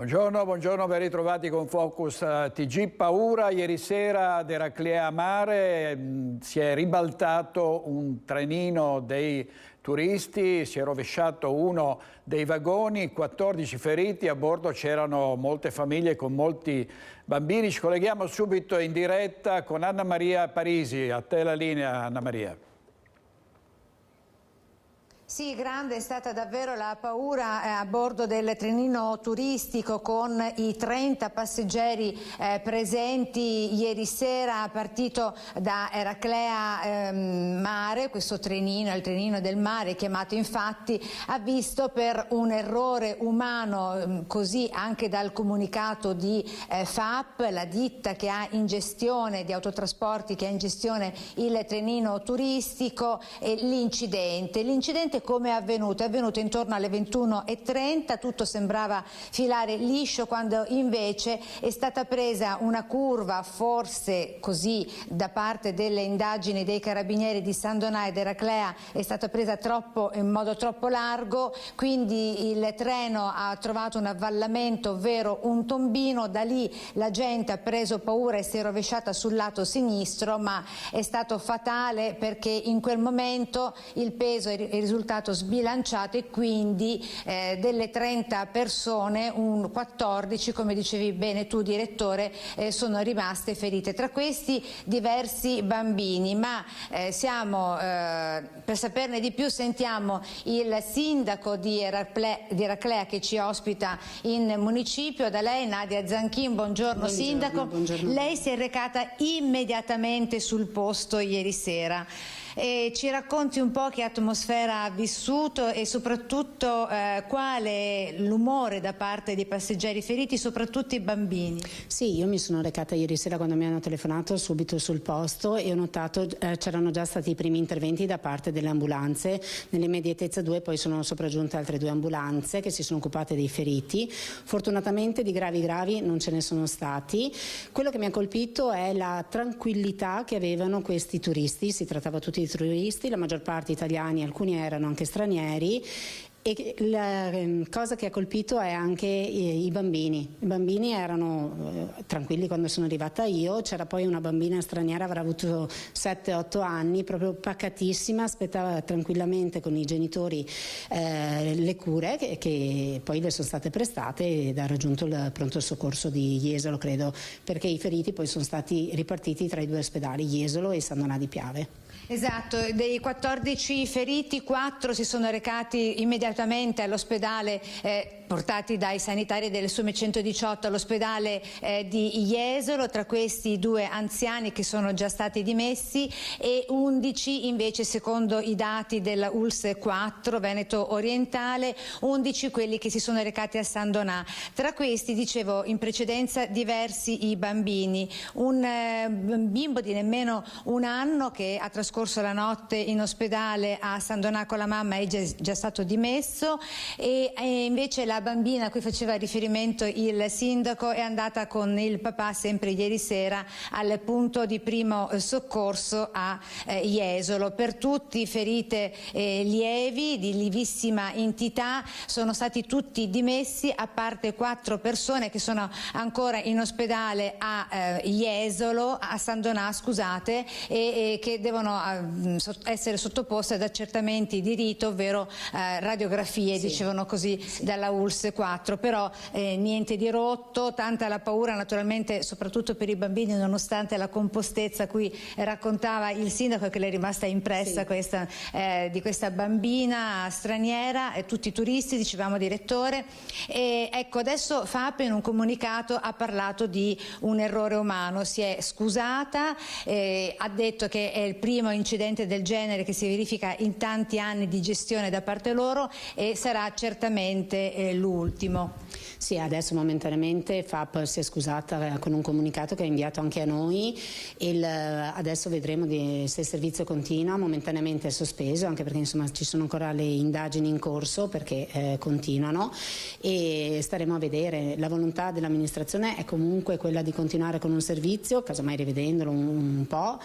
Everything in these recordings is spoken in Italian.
Buongiorno, ben ritrovati con Focus TG. Paura, ieri sera ad Eraclea Mare si è ribaltato un trenino dei turisti, si è rovesciato uno dei vagoni, 14 feriti, a bordo c'erano molte famiglie con molti bambini. Ci colleghiamo subito in diretta con Anna Maria Parisi. A te la linea, Anna Maria. Sì, grande è stata davvero la paura a bordo del trenino turistico con i 30 passeggeri presenti ieri sera, partito da Eraclea Mare. Questo trenino, il trenino del mare, chiamato infatti, ha visto per un errore umano, così anche dal comunicato di FAP, la ditta che ha in gestione di autotrasporti, che ha in gestione il trenino turistico, l'incidente. Come è avvenuto? È avvenuto intorno alle 21:30, tutto sembrava filare liscio, quando invece è stata presa una curva, forse così da parte delle indagini dei carabinieri di San Donà ed Eraclea, è stata presa in modo troppo largo, quindi il treno ha trovato un avvallamento, ovvero un tombino. Da lì la gente ha preso paura e si è rovesciata sul lato sinistro, ma è stato fatale perché in quel momento il peso è risultato sbilanciato e quindi delle 30 persone, 14, come dicevi bene tu direttore, sono rimaste ferite. Tra questi diversi bambini, ma per saperne di più sentiamo il sindaco di Eraclea che ci ospita in municipio. Da lei Nadia Zanchin, buongiorno sindaco. Buongiorno. Lei si è recata immediatamente sul posto ieri sera. Ci racconti un po' che atmosfera ha vissuto e soprattutto quale è l'umore da parte dei passeggeri feriti, soprattutto i bambini? Sì, io mi sono recata ieri sera quando mi hanno telefonato subito sul posto e ho notato c'erano già stati i primi interventi da parte delle ambulanze. Nell'immediatezza poi sono sopraggiunte altre 2 ambulanze che si sono occupate dei feriti. Fortunatamente di gravi non ce ne sono stati. Quello che mi ha colpito è la tranquillità che avevano questi turisti. Si trattava tutti di turisti, la maggior parte italiani, alcuni erano anche stranieri. E la cosa che ha colpito è anche i bambini. I bambini erano tranquilli quando sono arrivata io. C'era poi una bambina straniera, avrà avuto 7-8 anni, proprio pacatissima, aspettava tranquillamente con i genitori le cure che poi le sono state prestate ed ha raggiunto il pronto soccorso di Jesolo, credo, perché i feriti poi sono stati ripartiti tra i 2 ospedali, Jesolo e San Donà di Piave. Esatto, dei 14 feriti 4 si sono recati immediatamente all'ospedale, portati dai sanitari del Sume 118 all'ospedale di Jesolo, tra questi 2 anziani che sono già stati dimessi e 11 invece, secondo i dati della ULS 4 Veneto Orientale, 11 quelli che si sono recati a San Donà. Tra questi, dicevo in precedenza, diversi i bambini, un bimbo di nemmeno 1 anno che ha trascorso la notte in ospedale a San Donà con la mamma è già stato dimesso e invece la bambina a cui faceva riferimento il sindaco è andata con il papà sempre ieri sera al punto di primo soccorso a Jesolo. Per tutti ferite lievi, di lievissima entità, sono stati tutti dimessi a parte 4 persone che sono ancora in ospedale a Jesolo, a San Donà scusate, e che devono essere sottoposte ad accertamenti di rito, ovvero radiografie, sì, dicevano così, sì, dalla ULS 4, però niente di rotto, tanta la paura naturalmente soprattutto per i bambini, nonostante la compostezza a cui raccontava il sindaco, che le è rimasta impressa, sì, di questa bambina straniera, tutti turisti, dicevamo direttore. E ecco, adesso FAP in un comunicato ha parlato di un errore umano, si è scusata, ha detto che è il primo incidente del genere che si verifica in tanti anni di gestione da parte loro e sarà certamente l'ultimo. Sì, adesso momentaneamente FAP si è scusata con un comunicato che ha inviato anche a noi e adesso vedremo se il servizio continua. Momentaneamente è sospeso, anche perché insomma ci sono ancora le indagini in corso perché continuano, e staremo a vedere. La volontà dell'amministrazione è comunque quella di continuare con un servizio, casomai rivedendolo un po',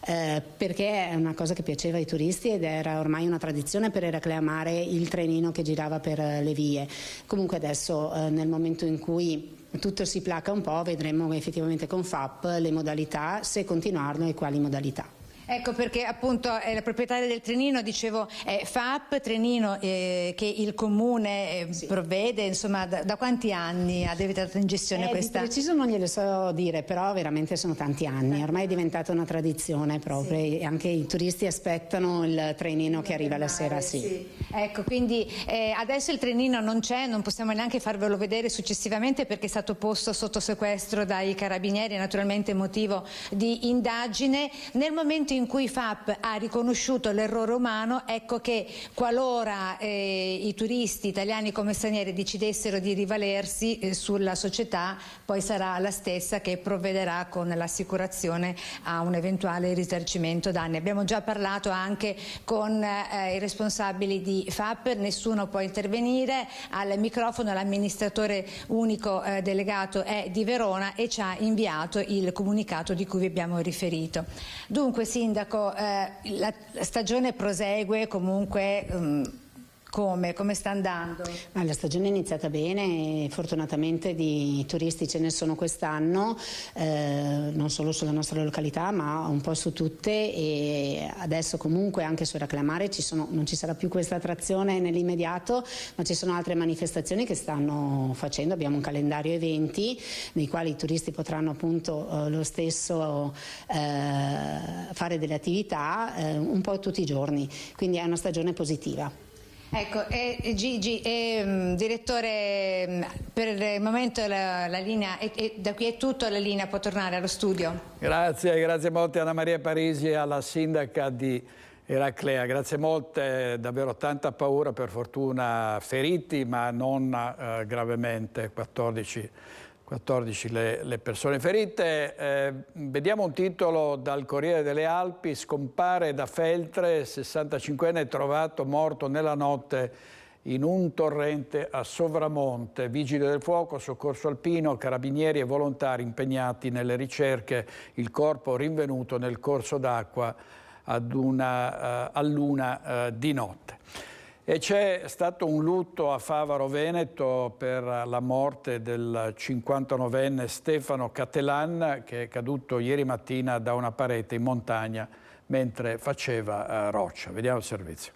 perché è una cosa che piaceva ai turisti ed era ormai una tradizione per Eraclea Mare il trenino che girava per le vie. Comunque adesso nel momento in cui tutto si placa un po', vedremo effettivamente con FAP le modalità, se continuarlo e quali modalità. Ecco perché appunto la proprietaria del trenino, dicevo, è FAP, trenino che il comune provvede, insomma da quanti anni ha dato in gestione questa? Di preciso non glielo so dire, però veramente sono tanti anni, ormai è diventata una tradizione proprio, e anche i turisti aspettano il trenino che arriva la sera, sì. Ecco, quindi adesso il trenino non c'è, non possiamo neanche farvelo vedere successivamente perché è stato posto sotto sequestro dai carabinieri, naturalmente motivo di indagine. Nel momento in cui FAP ha riconosciuto l'errore umano, ecco che qualora i turisti italiani come stranieri decidessero di rivalersi sulla società, poi sarà la stessa che provvederà con l'assicurazione a un eventuale risarcimento danni. Abbiamo già parlato anche con i responsabili di FAP, nessuno può intervenire. Al microfono l'amministratore unico delegato è di Verona e ci ha inviato il comunicato di cui vi abbiamo riferito. Dunque, Sindaco, la stagione prosegue comunque. Come sta andando? La stagione è iniziata bene e fortunatamente di turisti ce ne sono quest'anno, non solo sulla nostra località ma un po' su tutte, e adesso comunque anche su Eraclea non ci sarà più questa attrazione nell'immediato, ma ci sono altre manifestazioni che stanno facendo. Abbiamo un calendario eventi nei quali i turisti potranno appunto lo stesso fare delle attività un po' tutti i giorni, quindi è una stagione positiva. Ecco, Gigi, direttore, per il momento la linea, da qui è tutto, la linea può tornare allo studio. Grazie molte Anna Maria Parisi, alla sindaca di Eraclea, grazie molte, davvero tanta paura, per fortuna feriti ma non gravemente, 14 le persone ferite. Vediamo un titolo dal Corriere delle Alpi: scompare da Feltre, 65enne trovato morto nella notte in un torrente a Sovramonte. Vigili del fuoco, soccorso alpino, carabinieri e volontari impegnati nelle ricerche. Il corpo rinvenuto nel corso d'acqua all'una di notte. E c'è stato un lutto a Favaro Veneto per la morte del 59enne Stefano Cattelan, che è caduto ieri mattina da una parete in montagna mentre faceva roccia. Vediamo il servizio.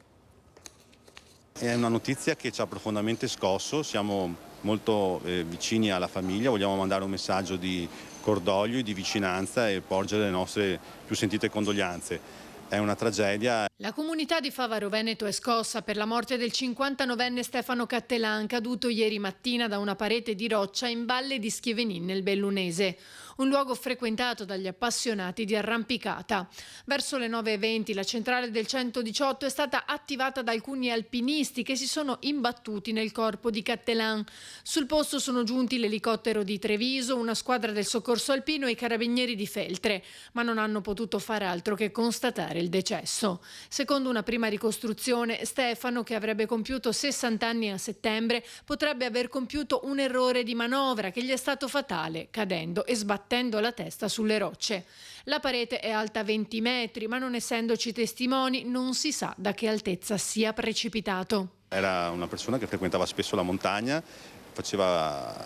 È una notizia che ci ha profondamente scosso, siamo molto vicini alla famiglia, vogliamo mandare un messaggio di cordoglio e di vicinanza e porgere le nostre più sentite condoglianze. È una tragedia. La comunità di Favaro Veneto è scossa per la morte del 59enne Stefano Cattelan, caduto ieri mattina da una parete di roccia in valle di Schievenin nel Bellunese, un luogo frequentato dagli appassionati di arrampicata. Verso le 9:20 la centrale del 118 è stata attivata da alcuni alpinisti che si sono imbattuti nel corpo di Cattelan. Sul posto sono giunti l'elicottero di Treviso, una squadra del soccorso alpino e i carabinieri di Feltre, ma non hanno potuto fare altro che constatare il decesso. Secondo una prima ricostruzione, Stefano, che avrebbe compiuto 60 anni a settembre, potrebbe aver compiuto un errore di manovra che gli è stato fatale, cadendo e sbattendo la testa sulle rocce. La parete è alta 20 metri, ma non essendoci testimoni non si sa da che altezza sia precipitato. Era una persona che frequentava spesso la montagna,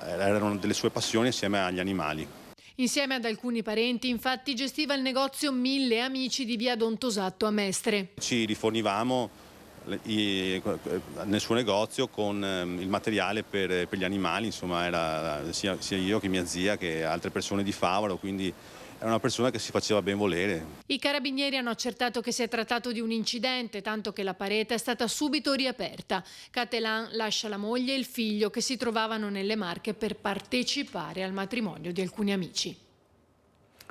era una delle sue passioni insieme agli animali. Insieme ad alcuni parenti, infatti, gestiva il negozio 1000 Amici di via Don Tosatto a Mestre. Ci rifornivamo nel suo negozio con il materiale per gli animali, insomma era sia io che mia zia che altre persone di Favaro, quindi era una persona che si faceva ben volere. I carabinieri hanno accertato che si è trattato di un incidente, tanto che la parete è stata subito riaperta. Cattelan lascia la moglie e il figlio che si trovavano nelle Marche per partecipare al matrimonio di alcuni amici.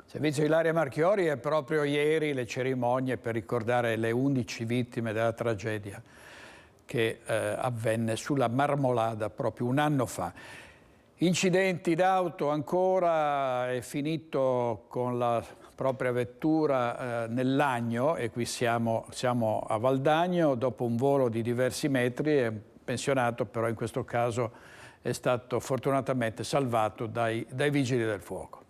Servizio Ilaria Marchiori, è proprio ieri le cerimonie per ricordare le 11 vittime della tragedia che avvenne sulla Marmolada proprio un anno fa. Incidenti d'auto ancora, è finito con la propria vettura nell'Agno, e qui siamo a Valdagno, dopo un volo di diversi metri, è pensionato, però in questo caso è stato fortunatamente salvato dai vigili del fuoco.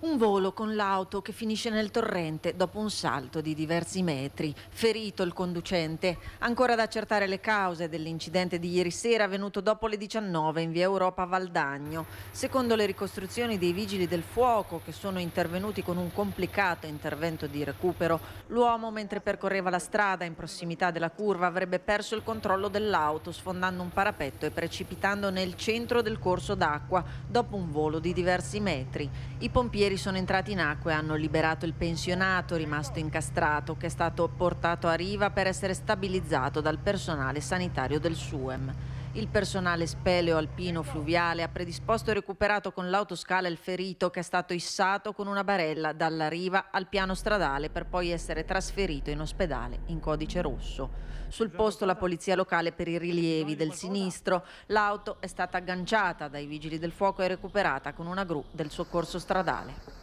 Un volo con l'auto che finisce nel torrente dopo un salto di diversi metri. Ferito il conducente. Ancora da accertare le cause dell'incidente di ieri sera avvenuto dopo le 19 in via Europa Valdagno. Secondo le ricostruzioni dei vigili del fuoco, che sono intervenuti con un complicato intervento di recupero, l'uomo, mentre percorreva la strada in prossimità della curva, avrebbe perso il controllo dell'auto, sfondando un parapetto e precipitando nel centro del corso d'acqua dopo un volo di diversi metri. I pompieri sono entrati in acqua e hanno liberato il pensionato rimasto incastrato, che è stato portato a riva per essere stabilizzato dal personale sanitario del SUEM. Il personale speleo alpino fluviale ha predisposto e recuperato con l'autoscala il ferito, che è stato issato con una barella dalla riva al piano stradale per poi essere trasferito in ospedale in codice rosso. Sul posto la polizia locale per i rilievi del sinistro. L'auto è stata agganciata dai vigili del fuoco e recuperata con una gru del soccorso stradale.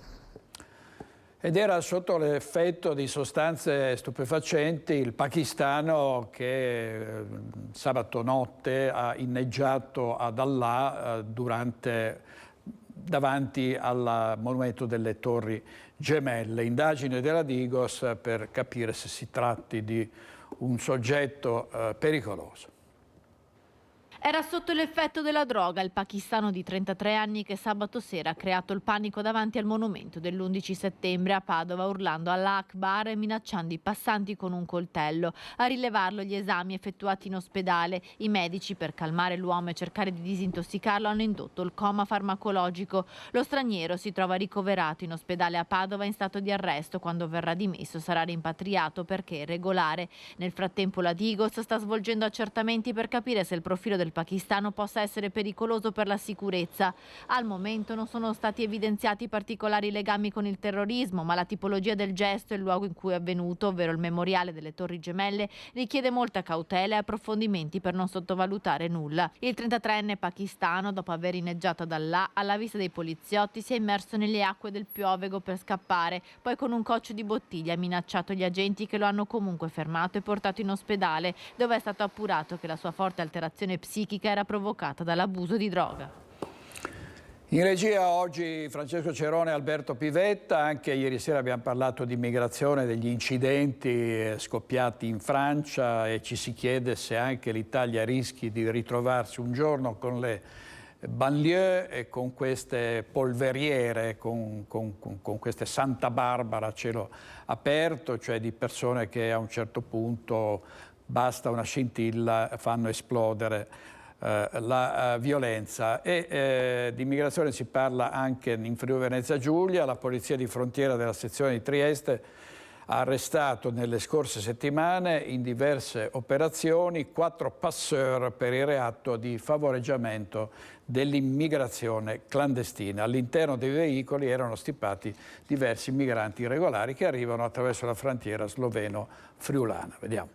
Ed era sotto l'effetto di sostanze stupefacenti il pakistano che sabato notte ha inneggiato ad Allah davanti al monumento delle Torri Gemelle. Indagine della Digos per capire se si tratti di un soggetto pericoloso. Era sotto l'effetto della droga il pakistano di 33 anni che sabato sera ha creato il panico davanti al monumento dell'11 settembre a Padova, urlando Allah Akbar e minacciando i passanti con un coltello. A rilevarlo gli esami effettuati in ospedale. I medici, per calmare l'uomo e cercare di disintossicarlo, hanno indotto il coma farmacologico. Lo straniero si trova ricoverato in ospedale a Padova in stato di arresto. Quando verrà dimesso sarà rimpatriato perché è irregolare. Nel frattempo la Digos sta svolgendo accertamenti per capire se il profilo del pakistano possa essere pericoloso per la sicurezza. Al momento non sono stati evidenziati particolari legami con il terrorismo, ma la tipologia del gesto e il luogo in cui è avvenuto, ovvero il memoriale delle Torri Gemelle, richiede molta cautela e approfondimenti per non sottovalutare nulla. Il 33enne pakistano, dopo aver inneggiato ad Allah, alla vista dei poliziotti si è immerso nelle acque del Piovego per scappare, poi con un coccio di bottiglia ha minacciato gli agenti, che lo hanno comunque fermato e portato in ospedale, dove è stato appurato che la sua forte alterazione psichica era provocata dall'abuso di droga. In regia oggi Francesco Cerone e Alberto Pivetta. Anche ieri sera abbiamo parlato di immigrazione, degli incidenti scoppiati in Francia, e ci si chiede se anche l'Italia rischi di ritrovarsi un giorno con le banlieue e con queste polveriere, con queste Santa Barbara a cielo aperto, cioè di persone che a un certo punto basta una scintilla, fanno esplodere la violenza. E di immigrazione si parla anche in Friuli Venezia Giulia. La polizia di frontiera della sezione di Trieste ha arrestato nelle scorse settimane in diverse operazioni 4 passeur per il reato di favoreggiamento dell'immigrazione clandestina. All'interno dei veicoli erano stipati diversi migranti irregolari che arrivano attraverso la frontiera sloveno-friulana. Vediamo.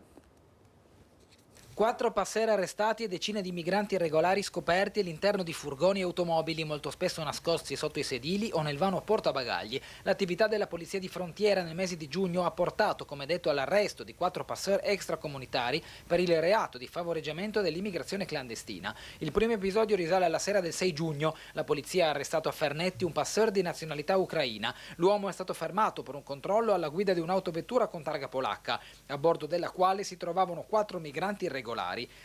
4 passer arrestati e decine di migranti irregolari scoperti all'interno di furgoni e automobili, molto spesso nascosti sotto i sedili o nel vano portabagagli. L'attività della polizia di frontiera nel mese di giugno ha portato, come detto, all'arresto di 4 passeur extracomunitari per il reato di favoreggiamento dell'immigrazione clandestina. Il primo episodio risale alla sera del 6 giugno. La polizia ha arrestato a Fernetti un passeur di nazionalità ucraina. L'uomo è stato fermato per un controllo alla guida di un'autovettura con targa polacca, a bordo della quale si trovavano 4 migranti irregolari.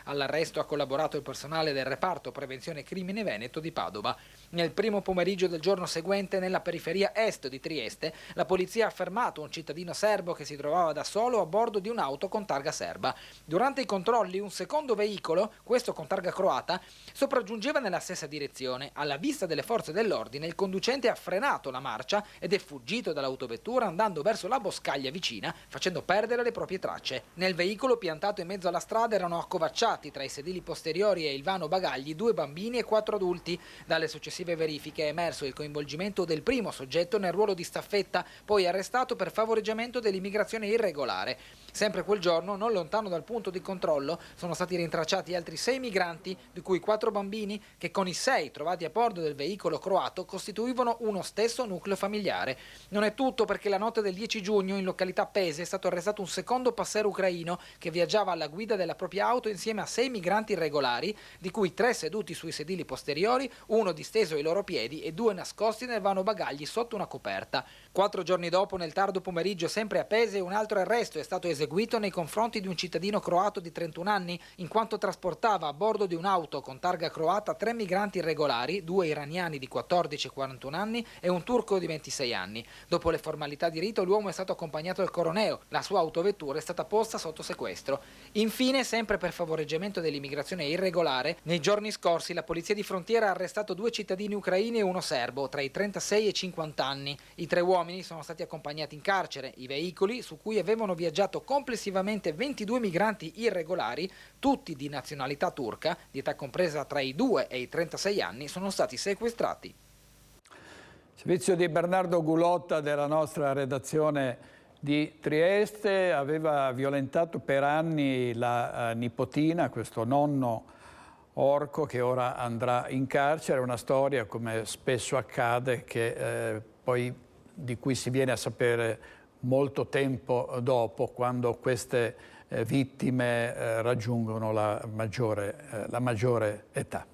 All'arresto ha collaborato il personale del reparto prevenzione crimine Veneto di Padova. Nel primo pomeriggio del giorno seguente, nella periferia est di Trieste, la polizia ha fermato un cittadino serbo che si trovava da solo a bordo di un'auto con targa serba. Durante i controlli un secondo veicolo, questo con targa croata, sopraggiungeva nella stessa direzione. Alla vista delle forze dell'ordine, il conducente ha frenato la marcia ed è fuggito dall'autovettura andando verso la boscaglia vicina, facendo perdere le proprie tracce. Nel veicolo piantato in mezzo alla strada erano accovacciati tra i sedili posteriori e il vano bagagli 2 bambini e 4 adulti. Dalle successive verifiche è emerso il coinvolgimento del primo soggetto nel ruolo di staffetta, poi arrestato per favoreggiamento dell'immigrazione irregolare. Sempre quel giorno, non lontano dal punto di controllo, sono stati rintracciati altri 6 migranti, di cui 4 bambini, che con i 6 trovati a bordo del veicolo croato costituivano uno stesso nucleo familiare. Non è tutto, perché la notte del 10 giugno in località Pese è stato arrestato un secondo passer ucraino che viaggiava alla guida della propria auto insieme a 6 migranti irregolari, di cui 3 seduti sui sedili posteriori, uno disteso appeso ai loro piedi e 2 nascosti nel vano bagagli sotto una coperta. 4 giorni dopo, nel tardo pomeriggio, sempre a Pese, un altro arresto è stato eseguito nei confronti di un cittadino croato di 31 anni, in quanto trasportava a bordo di un'auto con targa croata 3 migranti irregolari, 2 iraniani di 14 e 41 anni e un turco di 26 anni. Dopo le formalità di rito, l'uomo è stato accompagnato al coroneo. La sua autovettura è stata posta sotto sequestro. Infine, sempre per favoreggiamento dell'immigrazione irregolare, nei giorni scorsi la polizia di frontiera ha arrestato 2 cittadini ucraini e uno serbo, tra i 36 e i 50 anni. I 3 uomini sono stati accompagnati in carcere. I veicoli, su cui avevano viaggiato complessivamente 22 migranti irregolari, tutti di nazionalità turca, di età compresa tra i 2 e i 36 anni, sono stati sequestrati. Servizio di Bernardo Gulotta della nostra redazione di Trieste aveva violentato per anni la nipotina, questo nonno orco che ora andrà in carcere. È una storia, come spesso accade, che poi di cui si viene a sapere molto tempo dopo, quando queste vittime raggiungono la maggiore età.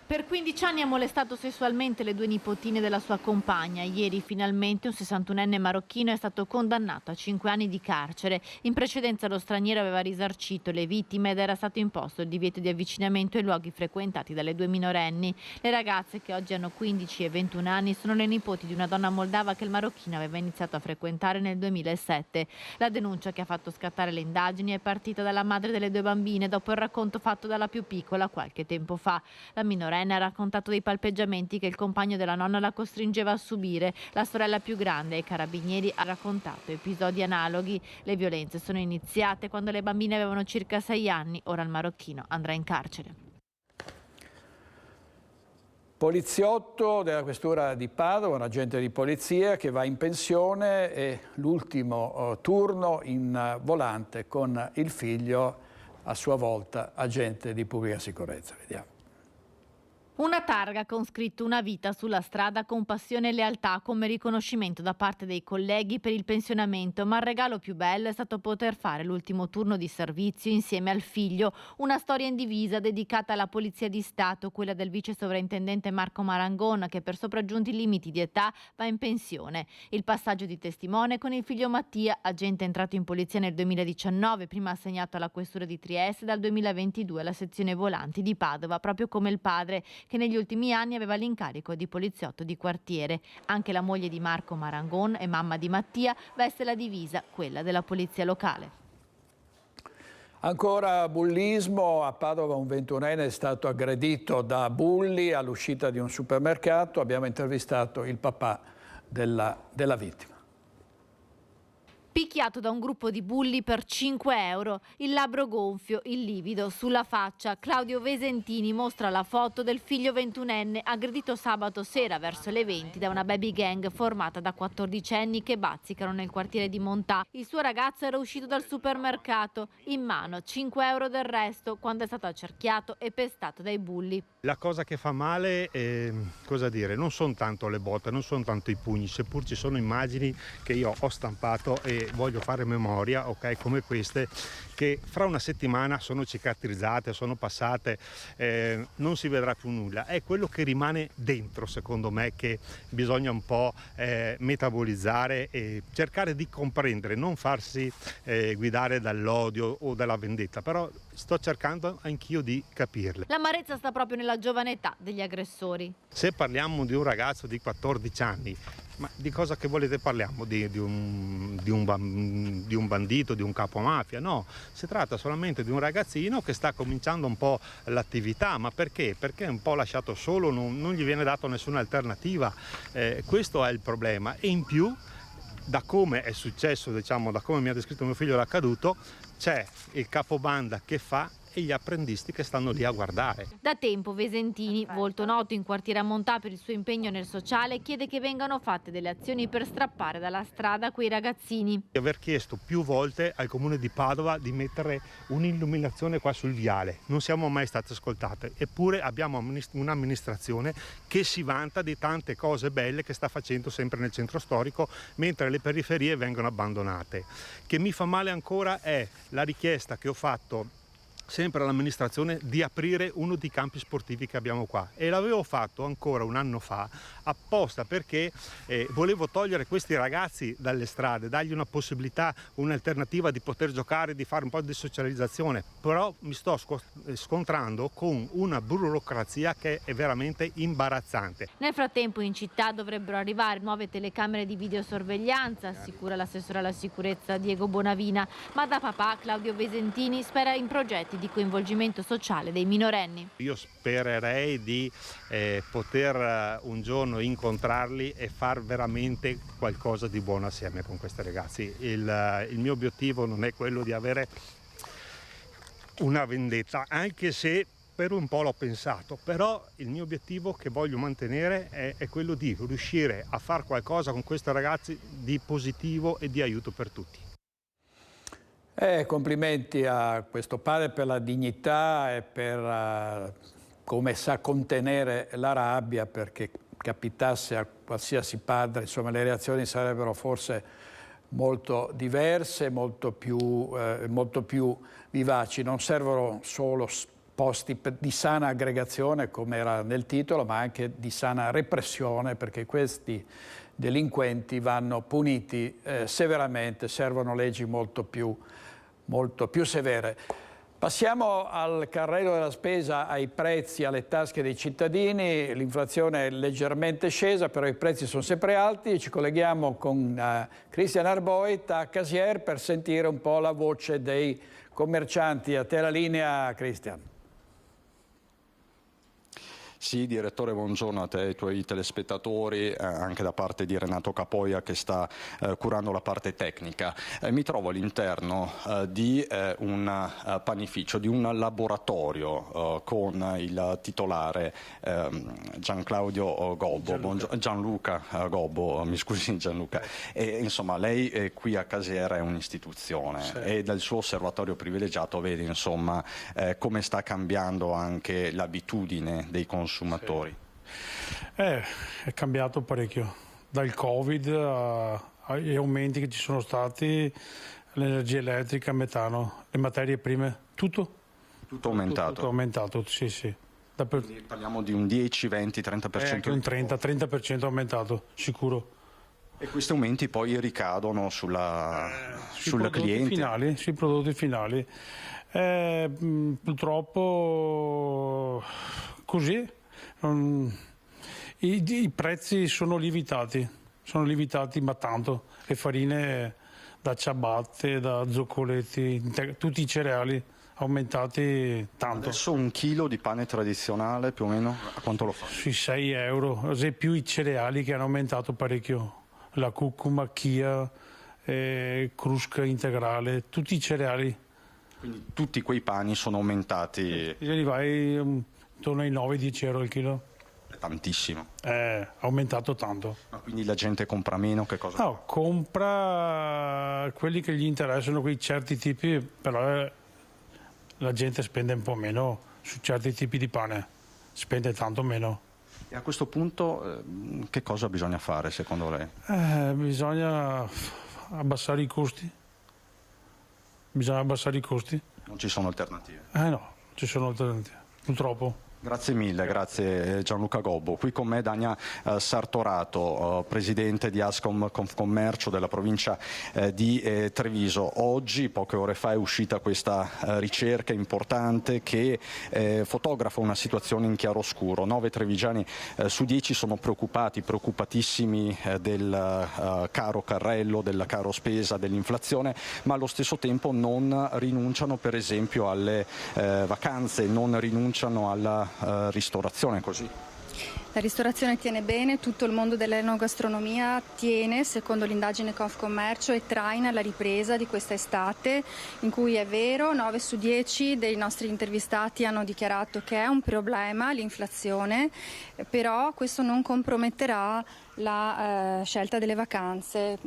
Per 15 anni ha molestato sessualmente le 2 nipotine della sua compagna. Ieri finalmente un 61enne marocchino è stato condannato a 5 anni di carcere. In precedenza lo straniero aveva risarcito le vittime ed era stato imposto il divieto di avvicinamento ai luoghi frequentati dalle 2 minorenni. Le ragazze, che oggi hanno 15 e 21 anni, sono le nipoti di una donna moldava che il marocchino aveva iniziato a frequentare nel 2007. La denuncia che ha fatto scattare le indagini è partita dalla madre delle 2 bambine dopo il racconto fatto dalla più piccola qualche tempo fa. La minorenne ha raccontato dei palpeggiamenti che il compagno della nonna la costringeva a subire. La sorella più grande, ai carabinieri, ha raccontato episodi analoghi. Le violenze sono iniziate quando le bambine avevano circa 6 anni. Ora il marocchino andrà in carcere. Poliziotto della questura di Padova, un agente di polizia che va in pensione, e l'ultimo turno in volante con il figlio, a sua volta agente di pubblica sicurezza. Vediamo. Una targa con scritto "Una vita sulla strada con passione e lealtà" come riconoscimento da parte dei colleghi per il pensionamento, ma il regalo più bello è stato poter fare l'ultimo turno di servizio insieme al figlio. Una storia in divisa dedicata alla Polizia di Stato, quella del vice sovrintendente Marco Marangon, che per sopraggiunti limiti di età va in pensione. Il passaggio di testimone con il figlio Mattia, agente entrato in polizia nel 2019, prima assegnato alla questura di Trieste, dal 2022 alla sezione volanti di Padova, proprio come il padre, che negli ultimi anni aveva l'incarico di poliziotto di quartiere. Anche la moglie di Marco Marangon e mamma di Mattia veste la divisa, quella della polizia locale. Ancora bullismo. A Padova un 21enne è stato aggredito da bulli all'uscita di un supermercato. Abbiamo intervistato il papà della vittima. Picchiato da un gruppo di bulli per 5 euro, il labbro gonfio, il livido sulla faccia. Claudio Vesentini mostra la foto del figlio 21enne aggredito sabato sera verso le 20 da una baby gang formata da 14enni che bazzicano nel quartiere di Montà. Il suo ragazzo era uscito dal supermercato, in mano 5 euro del resto, quando è stato accerchiato e pestato dai bulli. La cosa che fa male, cosa dire, non sono tanto le botte, non sono tanto i pugni, seppur ci sono immagini che io ho stampato e voglio fare memoria, ok, come queste, che fra una settimana sono cicatrizzate, sono passate, non si vedrà più nulla. È quello che rimane dentro, secondo me, che bisogna un po' metabolizzare e cercare di comprendere, non farsi guidare dall'odio o dalla vendetta, però sto cercando anch'io di capirle. L'amarezza sta proprio nella giovane età degli aggressori. Se parliamo di un ragazzo di 14 anni, ma di cosa che volete parliamo? Di un bandito, di un capomafia? No, si tratta solamente di un ragazzino che sta cominciando un po' l'attività. Ma perché? Perché è un po' lasciato solo, non gli viene dato nessuna alternativa. Questo è il problema. E in più, da come è successo, diciamo, da come mi ha descritto mio figlio l'accaduto, c'è il capobanda che fa e gli apprendisti che stanno lì a guardare. Da tempo Vesentini, volto noto in quartiere a Montà per il suo impegno nel sociale, chiede che vengano fatte delle azioni per strappare dalla strada quei ragazzini. Aver chiesto più volte al comune di Padova di mettere un'illuminazione qua sul viale, non siamo mai state ascoltate, eppure abbiamo un'amministrazione che si vanta di tante cose belle che sta facendo sempre nel centro storico, mentre le periferie vengono abbandonate. Che mi fa male ancora è la richiesta che ho fatto sempre all'amministrazione di aprire uno dei campi sportivi che abbiamo qua, e l'avevo fatto ancora un anno fa apposta perché volevo togliere questi ragazzi dalle strade, dargli una possibilità, un'alternativa di poter giocare, di fare un po' di socializzazione, però mi sto scontrando con una burocrazia che è veramente imbarazzante. Nel frattempo in città dovrebbero arrivare nuove telecamere di videosorveglianza, assicura l'assessore alla sicurezza Diego Bonavina, ma da papà Claudio Vesentini spera in progetti di coinvolgimento sociale dei minorenni. Io spererei di poter un giorno incontrarli e far veramente qualcosa di buono assieme con questi ragazzi. Il mio obiettivo non è quello di avere una vendetta, anche se per un po' l'ho pensato, però il mio obiettivo che voglio mantenere è quello di riuscire a fare qualcosa con questi ragazzi di positivo e di aiuto per tutti. Complimenti a questo padre per la dignità e per come sa contenere la rabbia, perché capitasse a qualsiasi padre, insomma, le reazioni sarebbero forse molto diverse, molto più vivaci. Non servono solo posti di sana aggregazione, come era nel titolo, ma anche di sana repressione, perché questi delinquenti vanno puniti severamente, servono leggi molto più severe. Passiamo al carrello della spesa, ai prezzi, alle tasche dei cittadini. L'inflazione è leggermente scesa, però i prezzi sono sempre alti. Ci colleghiamo con Christian Arboit a Casier per sentire un po' la voce dei commercianti. A te la linea, Christian. Sì, direttore, buongiorno a te e ai tuoi telespettatori, anche da parte di Renato Capoia che sta curando la parte tecnica. Mi trovo all'interno di un panificio, di un laboratorio con il titolare Gianluca Gobbo, mi scusi Gianluca. E, insomma, lei qui a Casier è un'istituzione, sì, e dal suo osservatorio privilegiato vede insomma come sta cambiando anche l'abitudine dei consumatori. È cambiato parecchio, dal Covid agli aumenti che ci sono stati, l'energia elettrica, il metano, le materie prime, tutto aumentato. Tutto aumentato, sì. Parliamo di un 10, 20, 30%? Anche un 30% aumentato, sicuro. E questi aumenti poi ricadono sul cliente? Sui prodotti finali. Purtroppo così. I prezzi sono lievitati ma tanto. Le farine da ciabatte, da zoccoletti, tutti i cereali aumentati tanto. Adesso un chilo di pane tradizionale più o meno a quanto lo fa? Sui 6 euro, se più i cereali che hanno aumentato parecchio. La curcuma, chia, crusca integrale, tutti i cereali. Quindi tutti quei pani sono aumentati? Vai intorno ai 9-10 euro al chilo. È tantissimo. È aumentato tanto. Ma quindi la gente compra meno? Che cosa? No, compra quelli che gli interessano, quei certi tipi, però la gente spende un po' meno su certi tipi di pane, spende tanto meno. E a questo punto che cosa bisogna fare secondo lei? Bisogna abbassare i costi. Non ci sono alternative? No, ci sono alternative, purtroppo. Grazie mille, grazie Gianluca Gobbo. Qui con me Dania Sartorato, presidente di Ascom Confcommercio della provincia di Treviso. Oggi, poche ore fa, è uscita questa ricerca importante che fotografa una situazione in chiaroscuro. 9 trevigiani su 10 sono preoccupatissimi del caro carrello, del caro spesa, dell'inflazione, ma allo stesso tempo non rinunciano per esempio alle vacanze, non rinunciano alla ristorazione, così? La ristorazione tiene bene, tutto il mondo dell'enogastronomia tiene, secondo l'indagine Confcommercio, e traina la ripresa di questa estate, in cui è vero 9 su 10 dei nostri intervistati hanno dichiarato che è un problema l'inflazione, però questo non comprometterà la scelta delle vacanze.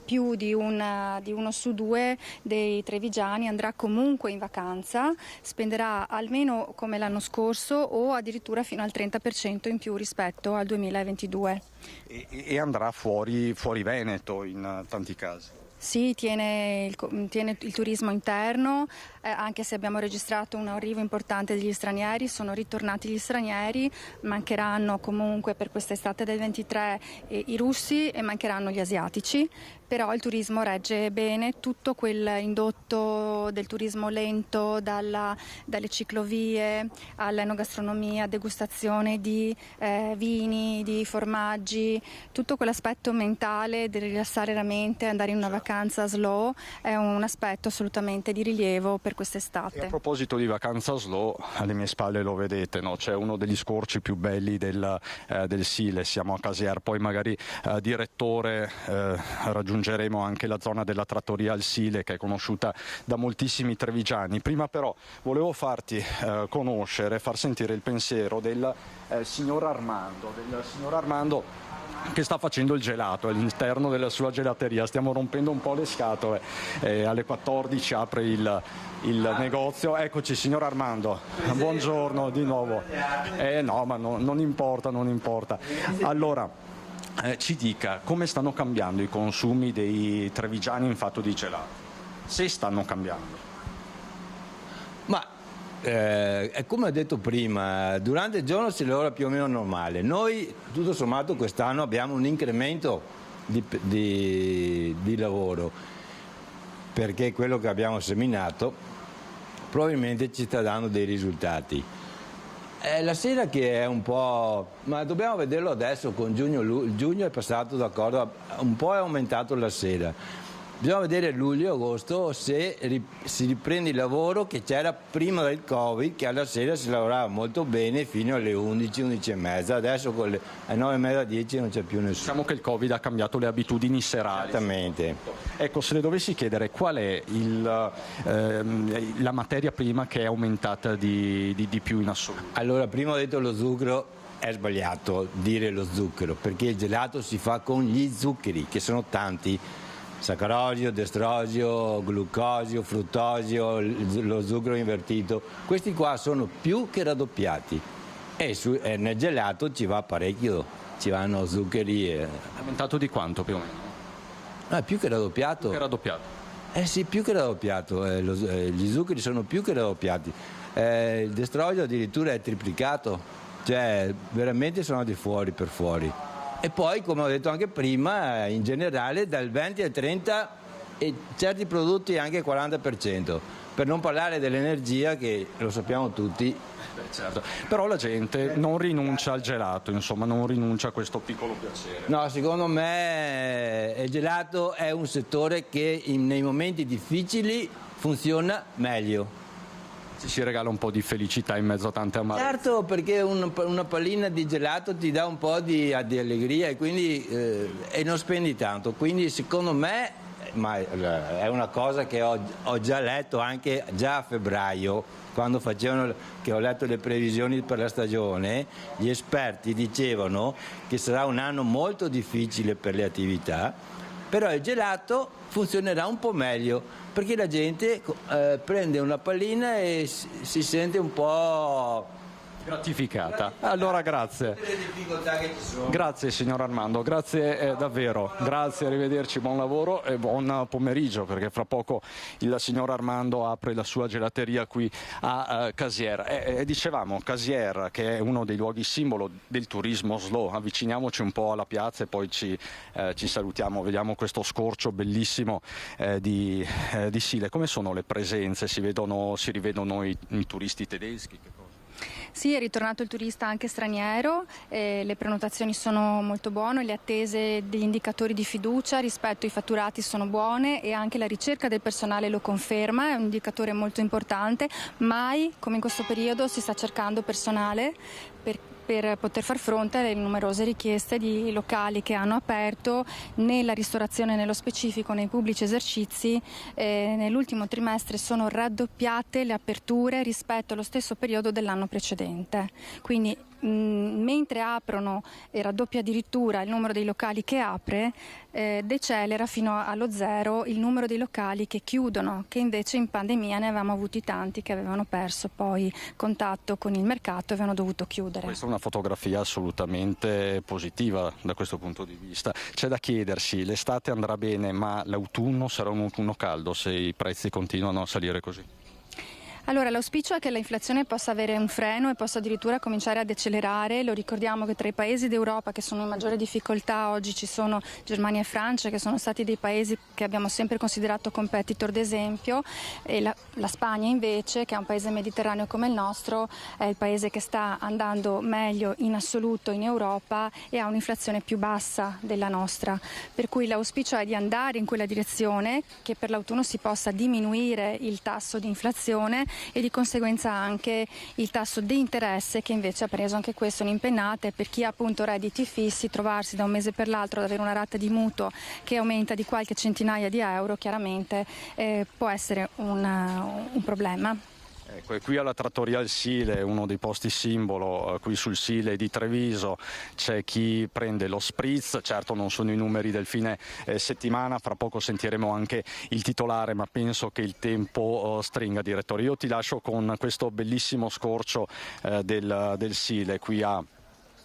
Più di uno su 2 dei trevigiani andrà comunque in vacanza, spenderà almeno come l'anno scorso o addirittura fino al 30% in più rispetto al 2022. E andrà fuori Veneto in tanti casi? Sì, tiene il turismo interno, anche se abbiamo registrato un arrivo importante degli stranieri, sono ritornati gli stranieri, mancheranno comunque per quest'estate del 23 i russi e mancheranno gli asiatici, però il turismo regge bene, tutto quel indotto del turismo lento, dalle ciclovie all'enogastronomia, degustazione di vini, di formaggi, tutto quell'aspetto mentale del rilassare la mente, andare in una vacanza slow è un aspetto assolutamente di rilievo per quest'estate. E a proposito di vacanza slow, alle mie spalle lo vedete, no? C'è uno degli scorci più belli del Sile, siamo a Casier, poi magari direttore raggiungeremo anche la zona della trattoria al Sile, che è conosciuta da moltissimi trevigiani. Prima però volevo farti conoscere, far sentire il pensiero del signor Armando, che sta facendo il gelato all'interno della sua gelateria. Stiamo rompendo un po' le scatole, alle 14 apre il negozio. Eccoci, signor Armando, buongiorno di nuovo. No, ma non importa. Allora, ci dica come stanno cambiando i consumi dei trevigiani in fatto di gelato, se stanno cambiando. Ma come ho detto prima, durante il giorno si lavora più o meno normale. Noi tutto sommato quest'anno abbiamo un incremento di lavoro, perché quello che abbiamo seminato probabilmente ci sta dando dei risultati. La sera che è un po', ma dobbiamo vederlo adesso con giugno è passato d'accordo, un po' è aumentato la sera. Bisogna vedere luglio e agosto se si riprende il lavoro che c'era prima del Covid, che alla sera si lavorava molto bene fino alle 11, 11 e mezza. Adesso alle 9 e mezza, 10 non c'è più nessuno. Diciamo che il Covid ha cambiato le abitudini serali. Esattamente. Ecco, se le dovessi chiedere qual è la materia prima che è aumentata di più in assoluto? Allora, prima ho detto lo zucchero, è sbagliato dire lo zucchero, perché il gelato si fa con gli zuccheri, che sono tanti. Saccarosio, destrosio, glucosio, fruttosio, lo zucchero invertito. Questi qua sono più che raddoppiati e nel gelato ci va parecchio, ci vanno zuccheri. È aumentato di quanto più o meno? No, più che raddoppiato. Più che raddoppiato? Sì, più che raddoppiato. Gli zuccheri sono più che raddoppiati. Il destrosio addirittura è triplicato, cioè veramente sono di fuori per fuori. E poi, come ho detto anche prima, in generale dal 20 al 30 e certi prodotti anche il 40%, per non parlare dell'energia che lo sappiamo tutti. Certo. Però la gente non rinuncia al gelato, insomma, non rinuncia a questo piccolo piacere. No, secondo me il gelato è un settore che nei momenti difficili funziona meglio. Si regala un po' di felicità in mezzo a tante amarezze. Certo, perché una pallina di gelato ti dà un po' di allegria e quindi e non spendi tanto. Quindi secondo me, ma è una cosa che ho già letto anche già a febbraio, quando che ho letto le previsioni per la stagione, gli esperti dicevano che sarà un anno molto difficile per le attività, però il gelato funzionerà un po' meglio, perché la gente prende una pallina e si sente un po' gratificata. Allora grazie. Le difficoltà che ci sono. Grazie signor Armando, grazie davvero, grazie, arrivederci, buon lavoro e buon pomeriggio, perché fra poco il signor Armando apre la sua gelateria qui a Casier. Dicevamo Casier, che è uno dei luoghi simbolo del turismo slow. Avviciniamoci un po' alla piazza e poi ci salutiamo, vediamo questo scorcio bellissimo di Sile. Come sono le presenze? Si rivedono i turisti tedeschi? Che cosa? Sì, è ritornato il turista anche straniero, le prenotazioni sono molto buone, le attese degli indicatori di fiducia rispetto ai fatturati sono buone e anche la ricerca del personale lo conferma, è un indicatore molto importante. Mai come in questo periodo si sta cercando personale per poter far fronte alle numerose richieste di locali che hanno aperto nella ristorazione, nello specifico nei pubblici esercizi. Nell'ultimo trimestre sono raddoppiate le aperture rispetto allo stesso periodo dell'anno precedente, quindi mentre aprono e raddoppia addirittura il numero dei locali che apre, decelera fino allo zero il numero dei locali che chiudono, che invece in pandemia ne avevamo avuti tanti che avevano perso poi contatto con il mercato e avevano dovuto chiudere. Questa è una fotografia assolutamente positiva da questo punto di vista. C'è da chiedersi, l'estate andrà bene, ma l'autunno sarà un autunno caldo se i prezzi continuano a salire così? Allora, l'auspicio è che l'inflazione possa avere un freno e possa addirittura cominciare ad accelerare. Lo ricordiamo che tra i paesi d'Europa che sono in maggiore difficoltà oggi ci sono Germania e Francia, che sono stati dei paesi che abbiamo sempre considerato competitor d'esempio, e la Spagna invece, che è un paese mediterraneo come il nostro, è il paese che sta andando meglio in assoluto in Europa e ha un'inflazione più bassa della nostra. Per cui l'auspicio è di andare in quella direzione, che per l'autunno si possa diminuire il tasso di inflazione e di conseguenza anche il tasso di interesse, che invece ha preso anche questo un'impennata, e per chi ha appunto redditi fissi trovarsi da un mese per l'altro ad avere una rata di mutuo che aumenta di qualche centinaia di euro chiaramente può essere un problema. Ecco, e qui alla Trattoria Il Sile, uno dei posti simbolo qui sul Sile di Treviso, c'è chi prende lo spritz. Certo non sono i numeri del fine settimana, fra poco sentiremo anche il titolare, ma penso che il tempo stringa, direttore. Io ti lascio con questo bellissimo scorcio del Sile qui a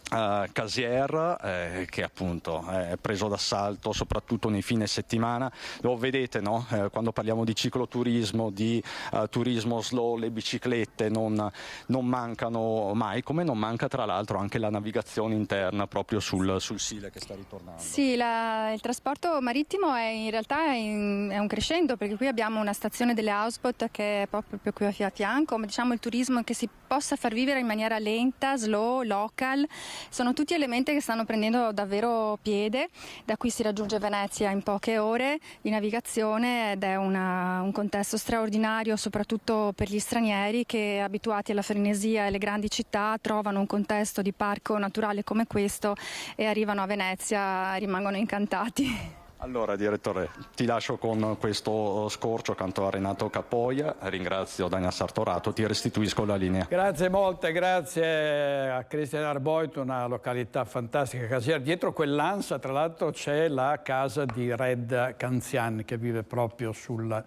Casier, che appunto è preso d'assalto soprattutto nei fine settimana. Lo vedete, no? Quando parliamo di cicloturismo, di turismo slow, le biciclette non mancano mai, come non manca tra l'altro anche la navigazione interna proprio sul Sile che sta ritornando. Sì, il trasporto marittimo è in realtà è un crescendo, perché qui abbiamo una stazione delle houseboat che è proprio qui a fianco, ma diciamo il turismo che si possa far vivere in maniera lenta, slow, local. Sono tutti elementi che stanno prendendo davvero piede. Da qui si raggiunge Venezia in poche ore di navigazione ed è un contesto straordinario, soprattutto per gli stranieri che, abituati alla frenesia e alle grandi città, trovano un contesto di parco naturale come questo e arrivano a Venezia e rimangono incantati. Allora direttore, ti lascio con questo scorcio accanto a Renato Capoia, ringrazio Dania Sartorato, ti restituisco la linea. Grazie molte, grazie a Cristian Arboit, una località fantastica, Casier. Dietro quell'Ansa tra l'altro c'è la casa di Red Canzian che vive proprio sul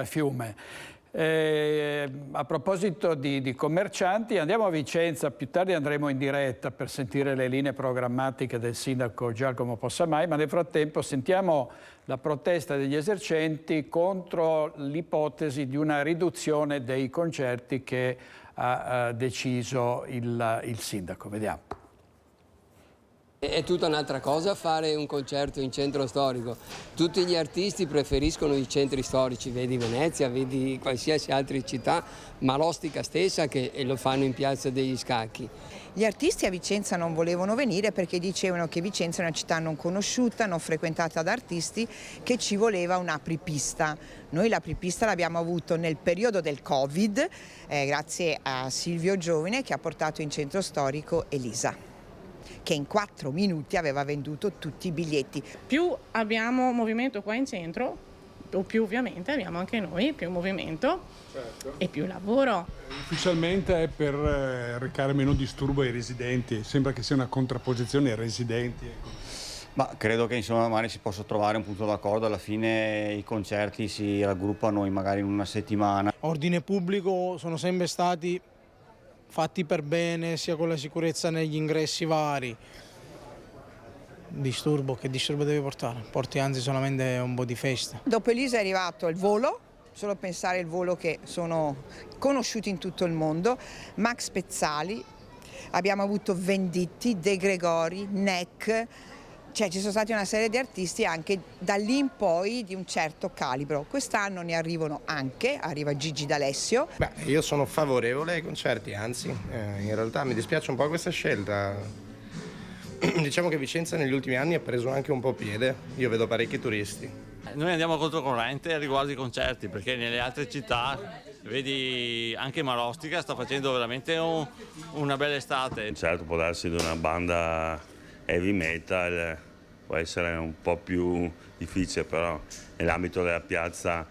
fiume. A proposito di commercianti, andiamo a Vicenza, più tardi andremo in diretta per sentire le linee programmatiche del sindaco Giacomo Possamai, ma nel frattempo sentiamo la protesta degli esercenti contro l'ipotesi di una riduzione dei concerti che ha deciso il sindaco. Vediamo. È tutta un'altra cosa fare un concerto in centro storico. Tutti gli artisti preferiscono i centri storici, vedi Venezia, vedi qualsiasi altra città, ma l'Ostica stessa che lo fanno in Piazza degli Scacchi. Gli artisti a Vicenza non volevano venire perché dicevano che Vicenza è una città non conosciuta, non frequentata da artisti, che ci voleva un'apripista. Noi l'apripista l'abbiamo avuto nel periodo del Covid, grazie a Silvio Giovine che ha portato in centro storico Elisa, che in 4 minuti aveva venduto tutti i biglietti. Più abbiamo movimento qua in centro, o più ovviamente abbiamo anche noi più movimento, certo, e più lavoro. Ufficialmente è per recare meno disturbo ai residenti, sembra che sia una contrapposizione ai residenti. Ma credo che insomma magari si possa trovare un punto d'accordo, alla fine i concerti si raggruppano magari in una settimana. Ordine pubblico sono sempre stati fatti per bene, sia con la sicurezza negli ingressi vari. Disturbo, che disturbo deve portare? Porti anzi solamente un po' di festa. Dopo Elisa è arrivato il volo, solo pensare al volo che sono conosciuti in tutto il mondo, Max Pezzali, abbiamo avuto Venditti, De Gregori, Neck, cioè ci sono stati una serie di artisti anche da lì in poi di un certo calibro. Quest'anno ne arrivano anche, arriva Gigi D'Alessio. Beh, io sono favorevole ai concerti, anzi in realtà mi dispiace un po' questa scelta. Diciamo che Vicenza negli ultimi anni ha preso anche un po' piede, io vedo parecchi turisti. Noi andiamo controcorrente riguardo i concerti, perché nelle altre città, vedi anche Marostica sta facendo veramente una bella estate. Certo, può darsi di una banda heavy metal, può essere un po' più difficile, però nell'ambito della piazza,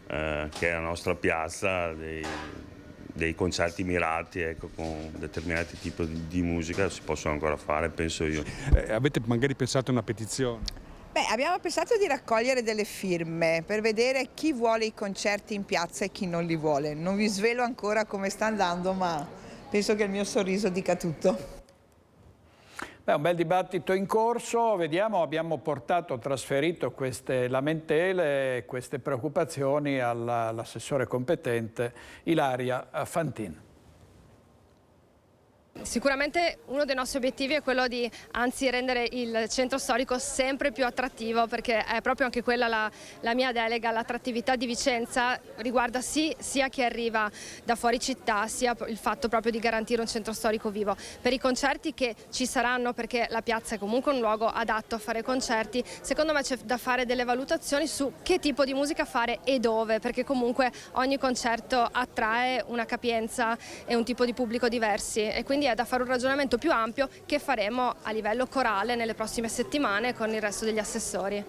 che è la nostra piazza, dei concerti mirati, ecco, con determinati tipi di musica si possono ancora fare, penso io. Avete magari pensato a una petizione? Beh, abbiamo pensato di raccogliere delle firme per vedere chi vuole i concerti in piazza e chi non li vuole. Non vi svelo ancora come sta andando, ma penso che il mio sorriso dica tutto. Beh, un bel dibattito in corso, vediamo, abbiamo trasferito queste lamentele, queste preoccupazioni all'assessore competente Ilaria Fantin. Sicuramente uno dei nostri obiettivi è quello di rendere il centro storico sempre più attrattivo, perché è proprio anche quella la mia delega. L'attrattività di Vicenza riguarda sia chi arriva da fuori città, sia il fatto proprio di garantire un centro storico vivo. Per i concerti che ci saranno, perché la piazza è comunque un luogo adatto a fare concerti, secondo me c'è da fare delle valutazioni su che tipo di musica fare e dove, perché comunque ogni concerto attrae una capienza e un tipo di pubblico diversi, e quindi è da fare un ragionamento più ampio che faremo a livello corale nelle prossime settimane con il resto degli assessori.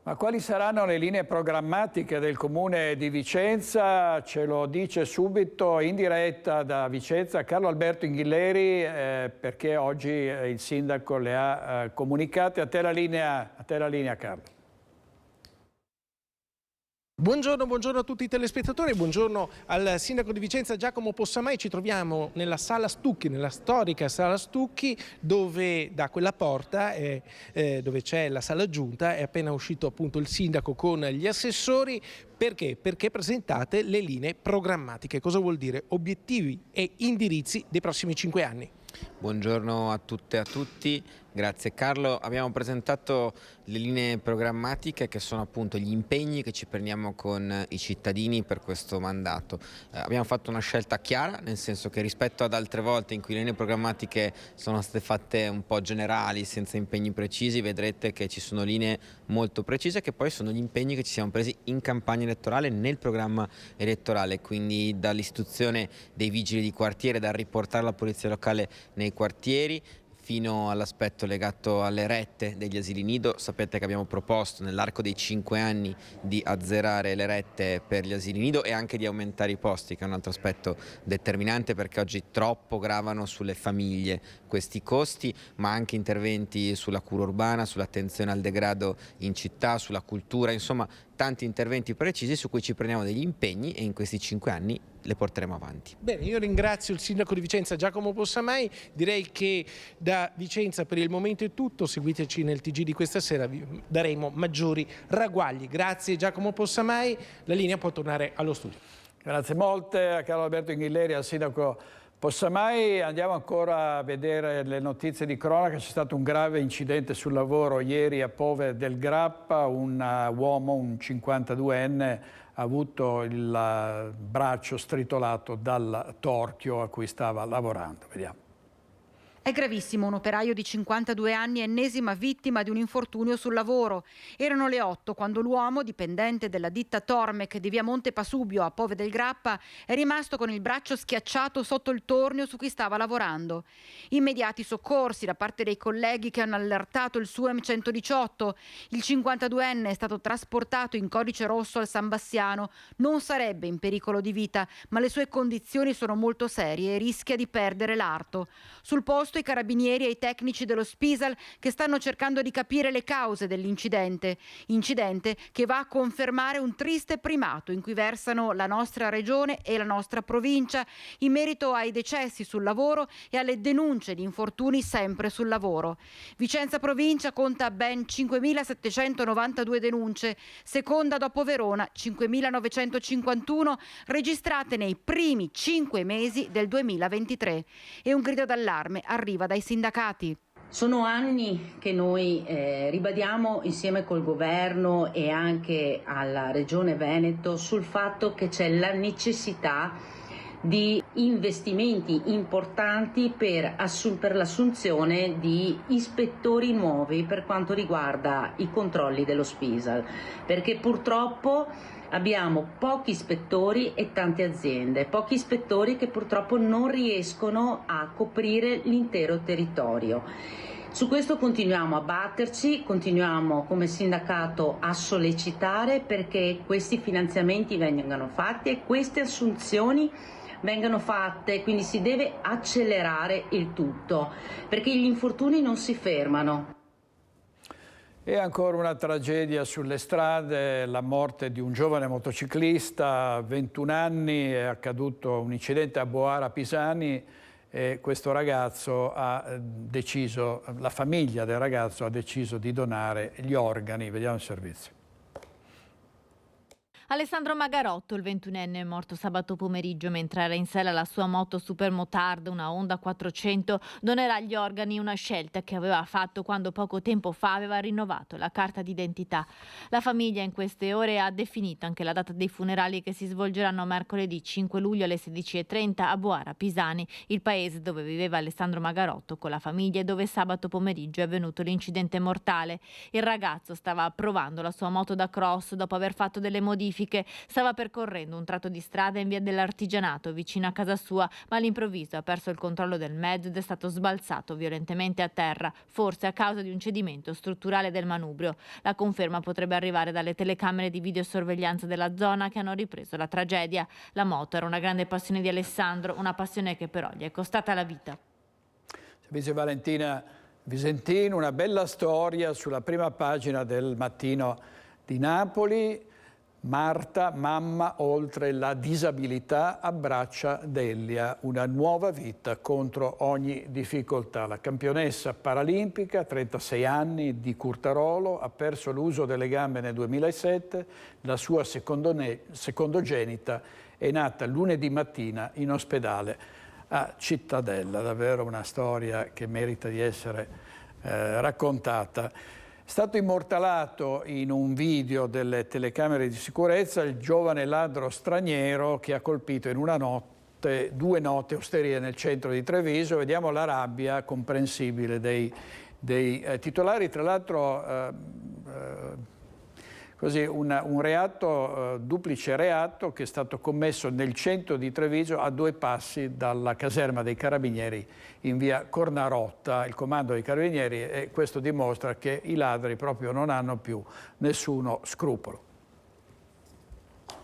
Ma quali saranno le linee programmatiche del Comune di Vicenza? Ce lo dice subito in diretta da Vicenza Carlo Alberto Inghilleri, perché oggi il sindaco le ha comunicate. A te la linea Carlo. Buongiorno a tutti i telespettatori, buongiorno al sindaco di Vicenza Giacomo Possamai. Ci troviamo nella sala Stucchi, nella storica sala Stucchi, dove da quella porta dove c'è la sala giunta è appena uscito appunto il sindaco con gli assessori. Perché? Perché presentate le linee programmatiche. Cosa vuol dire? Obiettivi e indirizzi dei prossimi 5 anni. Buongiorno a tutte e a tutti, grazie Carlo. Abbiamo presentato le linee programmatiche che sono appunto gli impegni che ci prendiamo con i cittadini per questo mandato. Abbiamo fatto una scelta chiara, nel senso che rispetto ad altre volte in cui le linee programmatiche sono state fatte un po' generali, senza impegni precisi, vedrete che ci sono linee molto precise che poi sono gli impegni che ci siamo presi in campagna elettorale, nel programma elettorale, quindi dall'istituzione dei vigili di quartiere, dal riportare la polizia locale nei quartieri, fino all'aspetto legato alle rette degli asili nido. Sapete che abbiamo proposto nell'arco dei 5 anni di azzerare le rette per gli asili nido e anche di aumentare i posti, che è un altro aspetto determinante, perché oggi troppo gravano sulle famiglie questi costi, ma anche interventi sulla cura urbana, sull'attenzione al degrado in città, sulla cultura, insomma tanti interventi precisi su cui ci prendiamo degli impegni e in questi 5 anni le porteremo avanti. Bene, io ringrazio il sindaco di Vicenza Giacomo Possamai, direi che da Vicenza per il momento è tutto, seguiteci nel TG di questa sera, vi daremo maggiori ragguagli. Grazie Giacomo Possamai, la linea può tornare allo studio. Grazie molte a Carlo Alberto Inghilleri, al sindaco Possamai. Andiamo ancora a vedere le notizie di cronaca. C'è stato un grave incidente sul lavoro ieri a Pove del Grappa, un uomo, un 52enne, ha avuto il braccio stritolato dal torchio a cui stava lavorando. Vediamo. È gravissimo, un operaio di 52 anni, ennesima vittima di un infortunio sul lavoro. Erano le 8 quando l'uomo, dipendente della ditta Tormec di via Monte Pasubio a Pove del Grappa, è rimasto con il braccio schiacciato sotto il tornio su cui stava lavorando. Immediati soccorsi da parte dei colleghi che hanno allertato il SUEM 118. Il 52enne è stato trasportato in codice rosso al San Bassiano. Non sarebbe in pericolo di vita, ma le sue condizioni sono molto serie e rischia di perdere l'arto. Sul posto i carabinieri e i tecnici dello Spisal che stanno cercando di capire le cause dell'incidente. Incidente che va a confermare un triste primato in cui versano la nostra regione e la nostra provincia in merito ai decessi sul lavoro e alle denunce di infortuni sempre sul lavoro. Vicenza Provincia conta ben 5.792 denunce, seconda dopo Verona, 5.951 registrate nei primi 5 mesi del 2023. E un grido d'allarme arriva dai sindacati. Sono anni che noi ribadiamo insieme col governo e anche alla Regione Veneto sul fatto che c'è la necessità di investimenti importanti per l'assunzione di ispettori nuovi per quanto riguarda i controlli dello Spisal, perché purtroppo abbiamo pochi ispettori e tante aziende, pochi ispettori che purtroppo non riescono a coprire l'intero territorio. Su questo continuiamo a batterci, continuiamo come sindacato a sollecitare perché questi finanziamenti vengano fatti e queste assunzioni vengano fatte, quindi si deve accelerare il tutto, perché gli infortuni non si fermano. E ancora una tragedia sulle strade, la morte di un giovane motociclista, 21 anni, è accaduto un incidente a Boara Pisani e questo ragazzo ha deciso, la famiglia del ragazzo ha deciso di donare gli organi. Vediamo il servizio. Alessandro Magarotto, il 21enne, è morto sabato pomeriggio mentre era in sella alla sua moto Supermotard, una Honda 400. Donerà gli organi, una scelta che aveva fatto quando poco tempo fa aveva rinnovato la carta d'identità. La famiglia in queste ore ha definito anche la data dei funerali che si svolgeranno mercoledì 5 luglio alle 16:30 a Boara Pisani, il paese dove viveva Alessandro Magarotto con la famiglia e dove sabato pomeriggio è avvenuto l'incidente mortale. Il ragazzo stava provando la sua moto da cross dopo aver fatto delle modifiche. Stava percorrendo un tratto di strada in via dell'Artigianato vicino a casa sua, ma all'improvviso ha perso il controllo del mezzo ed è stato sbalzato violentemente a terra, forse a causa di un cedimento strutturale del manubrio. La conferma potrebbe arrivare dalle telecamere di videosorveglianza della zona che hanno ripreso la tragedia. La moto era una grande passione di Alessandro, una passione che però gli è costata la vita. Vice Valentina Visentino, una bella storia sulla prima pagina del Mattino di Napoli. Marta, mamma oltre la disabilità, abbraccia Delia, una nuova vita contro ogni difficoltà. La campionessa paralimpica, 36 anni, di Curtarolo, ha perso l'uso delle gambe nel 2007. La sua secondogenita è nata lunedì mattina in ospedale a Cittadella. Davvero una storia che merita di essere raccontata. È stato immortalato in un video delle telecamere di sicurezza il giovane ladro straniero che ha colpito in una notte 2 note osterie nel centro di Treviso. Vediamo la rabbia comprensibile dei titolari. Tra l'altro così un reato, duplice reato che è stato commesso nel centro di Treviso a 2 passi dalla caserma dei Carabinieri in via Cornarotta, il comando dei Carabinieri, e questo dimostra che i ladri proprio non hanno più nessuno scrupolo.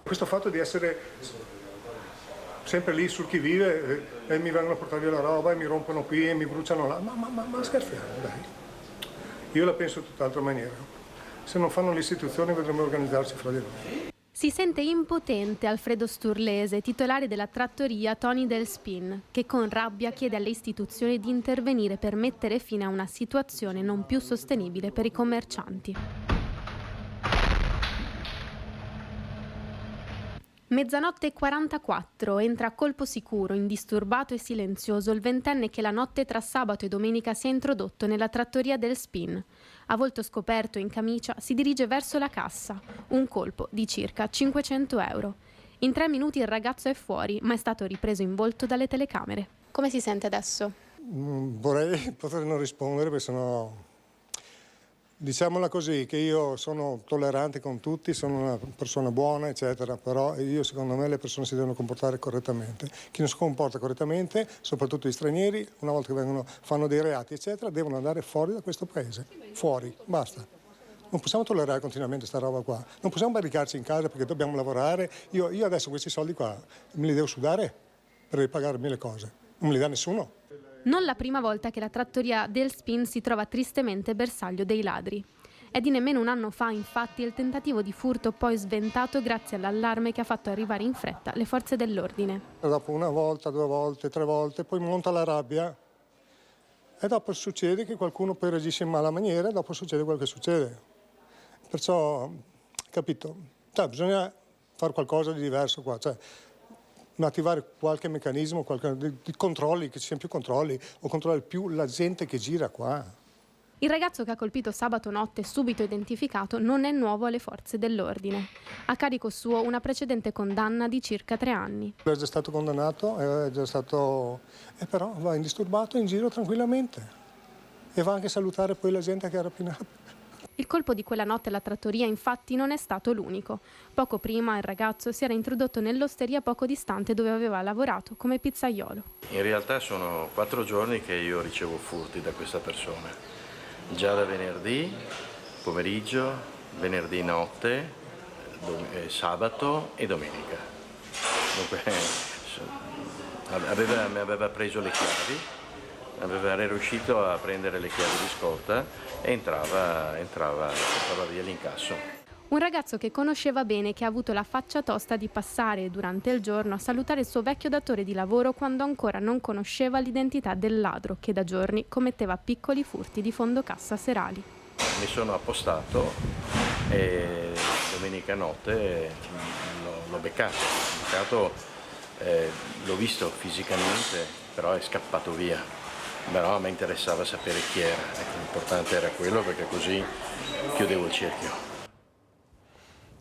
Questo fatto di essere sempre lì sul chi vive e mi vengono a portare via la roba e mi rompono qui e mi bruciano là, ma scherziamo, dai. Io la penso in tutt'altra maniera. Se non fanno le istituzioni vedremo organizzarsi fra di noi. Si sente impotente Alfredo Sturlese, titolare della trattoria Tony del Spin, che con rabbia chiede alle istituzioni di intervenire per mettere fine a una situazione non più sostenibile per i commercianti. Mezzanotte e 44, entra a colpo sicuro, indisturbato e silenzioso il ventenne che la notte tra sabato e domenica si è introdotto nella trattoria del Spin. A volto scoperto e in camicia si dirige verso la cassa, un colpo di circa 500 euro. In 3 minuti il ragazzo è fuori, ma è stato ripreso in volto dalle telecamere. Come si sente adesso? Vorrei poter non rispondere perché sennò... Diciamola così, che io sono tollerante con tutti, sono una persona buona, eccetera, però secondo me le persone si devono comportare correttamente. Chi non si comporta correttamente, soprattutto gli stranieri, una volta che fanno dei reati, eccetera, devono andare fuori da questo paese. Fuori, basta. Non possiamo tollerare continuamente questa roba qua. Non possiamo barricarci in casa perché dobbiamo lavorare. Io adesso questi soldi qua me li devo sudare per ripagarmi le cose. Non me li dà nessuno. Non la prima volta che la trattoria del Spin si trova tristemente bersaglio dei ladri. È di nemmeno un anno fa, infatti, il tentativo di furto poi sventato grazie all'allarme che ha fatto arrivare in fretta le forze dell'ordine. Dopo 1 volta, 2 volte, 3 volte, poi monta la rabbia e dopo succede che qualcuno poi reagisce in mala maniera e dopo succede quello che succede. Perciò, capito, bisogna fare qualcosa di diverso qua. Attivare qualche meccanismo di controlli, che ci siano più controlli o controllare più la gente che gira qua. Il ragazzo che ha colpito sabato notte, subito identificato, non è nuovo alle forze dell'ordine. A carico suo una precedente condanna di circa 3 anni. È già stato condannato, però va indisturbato in giro tranquillamente e va anche a salutare poi la gente che ha rapinato. Il colpo di quella notte alla trattoria infatti non è stato l'unico. Poco prima il ragazzo si era introdotto nell'osteria poco distante dove aveva lavorato come pizzaiolo. In realtà sono 4 giorni che io ricevo furti da questa persona. Già da venerdì pomeriggio, venerdì notte, sabato e domenica. Dunque mi aveva preso le chiavi. Era riuscito a prendere le chiavi di scorta e entrava via l'incasso. Un ragazzo che conosceva bene, che ha avuto la faccia tosta di passare durante il giorno a salutare il suo vecchio datore di lavoro quando ancora non conosceva l'identità del ladro che da giorni commetteva piccoli furti di fondo cassa serali. Mi sono appostato e domenica notte l'ho beccato, l'ho visto fisicamente, però è scappato via. Però a me interessava sapere chi era, l'importante era quello, perché così chiudevo il cerchio.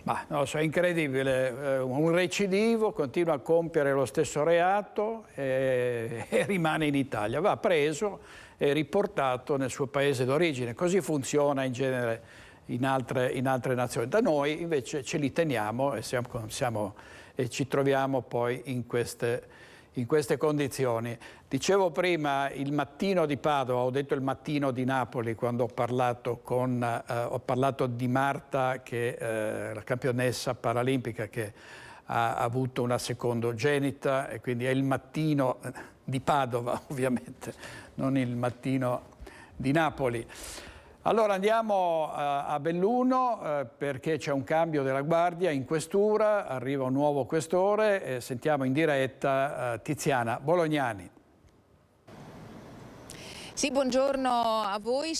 Ma non lo so, è incredibile, un recidivo continua a compiere lo stesso reato e rimane in Italia, va preso e riportato nel suo paese d'origine. Così funziona in genere in altre nazioni. Da noi invece ce li teniamo e ci troviamo poi in queste condizioni. Dicevo prima il mattino di Padova, ho detto il mattino di Napoli quando ho parlato di Marta, la campionessa paralimpica che ha avuto una secondogenita, e quindi è il mattino di Padova ovviamente, non il mattino di Napoli. Allora andiamo a Belluno perché c'è un cambio della guardia in questura, arriva un nuovo questore e sentiamo in diretta Tiziana Bolognani. Sì, buongiorno a voi,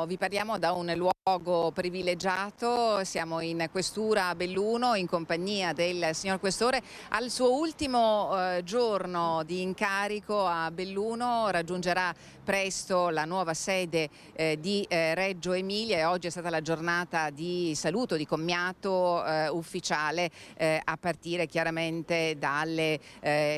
vi parliamo da un luogo privilegiato, siamo in questura a Belluno in compagnia del signor Questore. Al suo ultimo giorno di incarico a Belluno raggiungerà presto la nuova sede di Reggio Emilia e oggi è stata la giornata di saluto, di commiato ufficiale a partire chiaramente dalle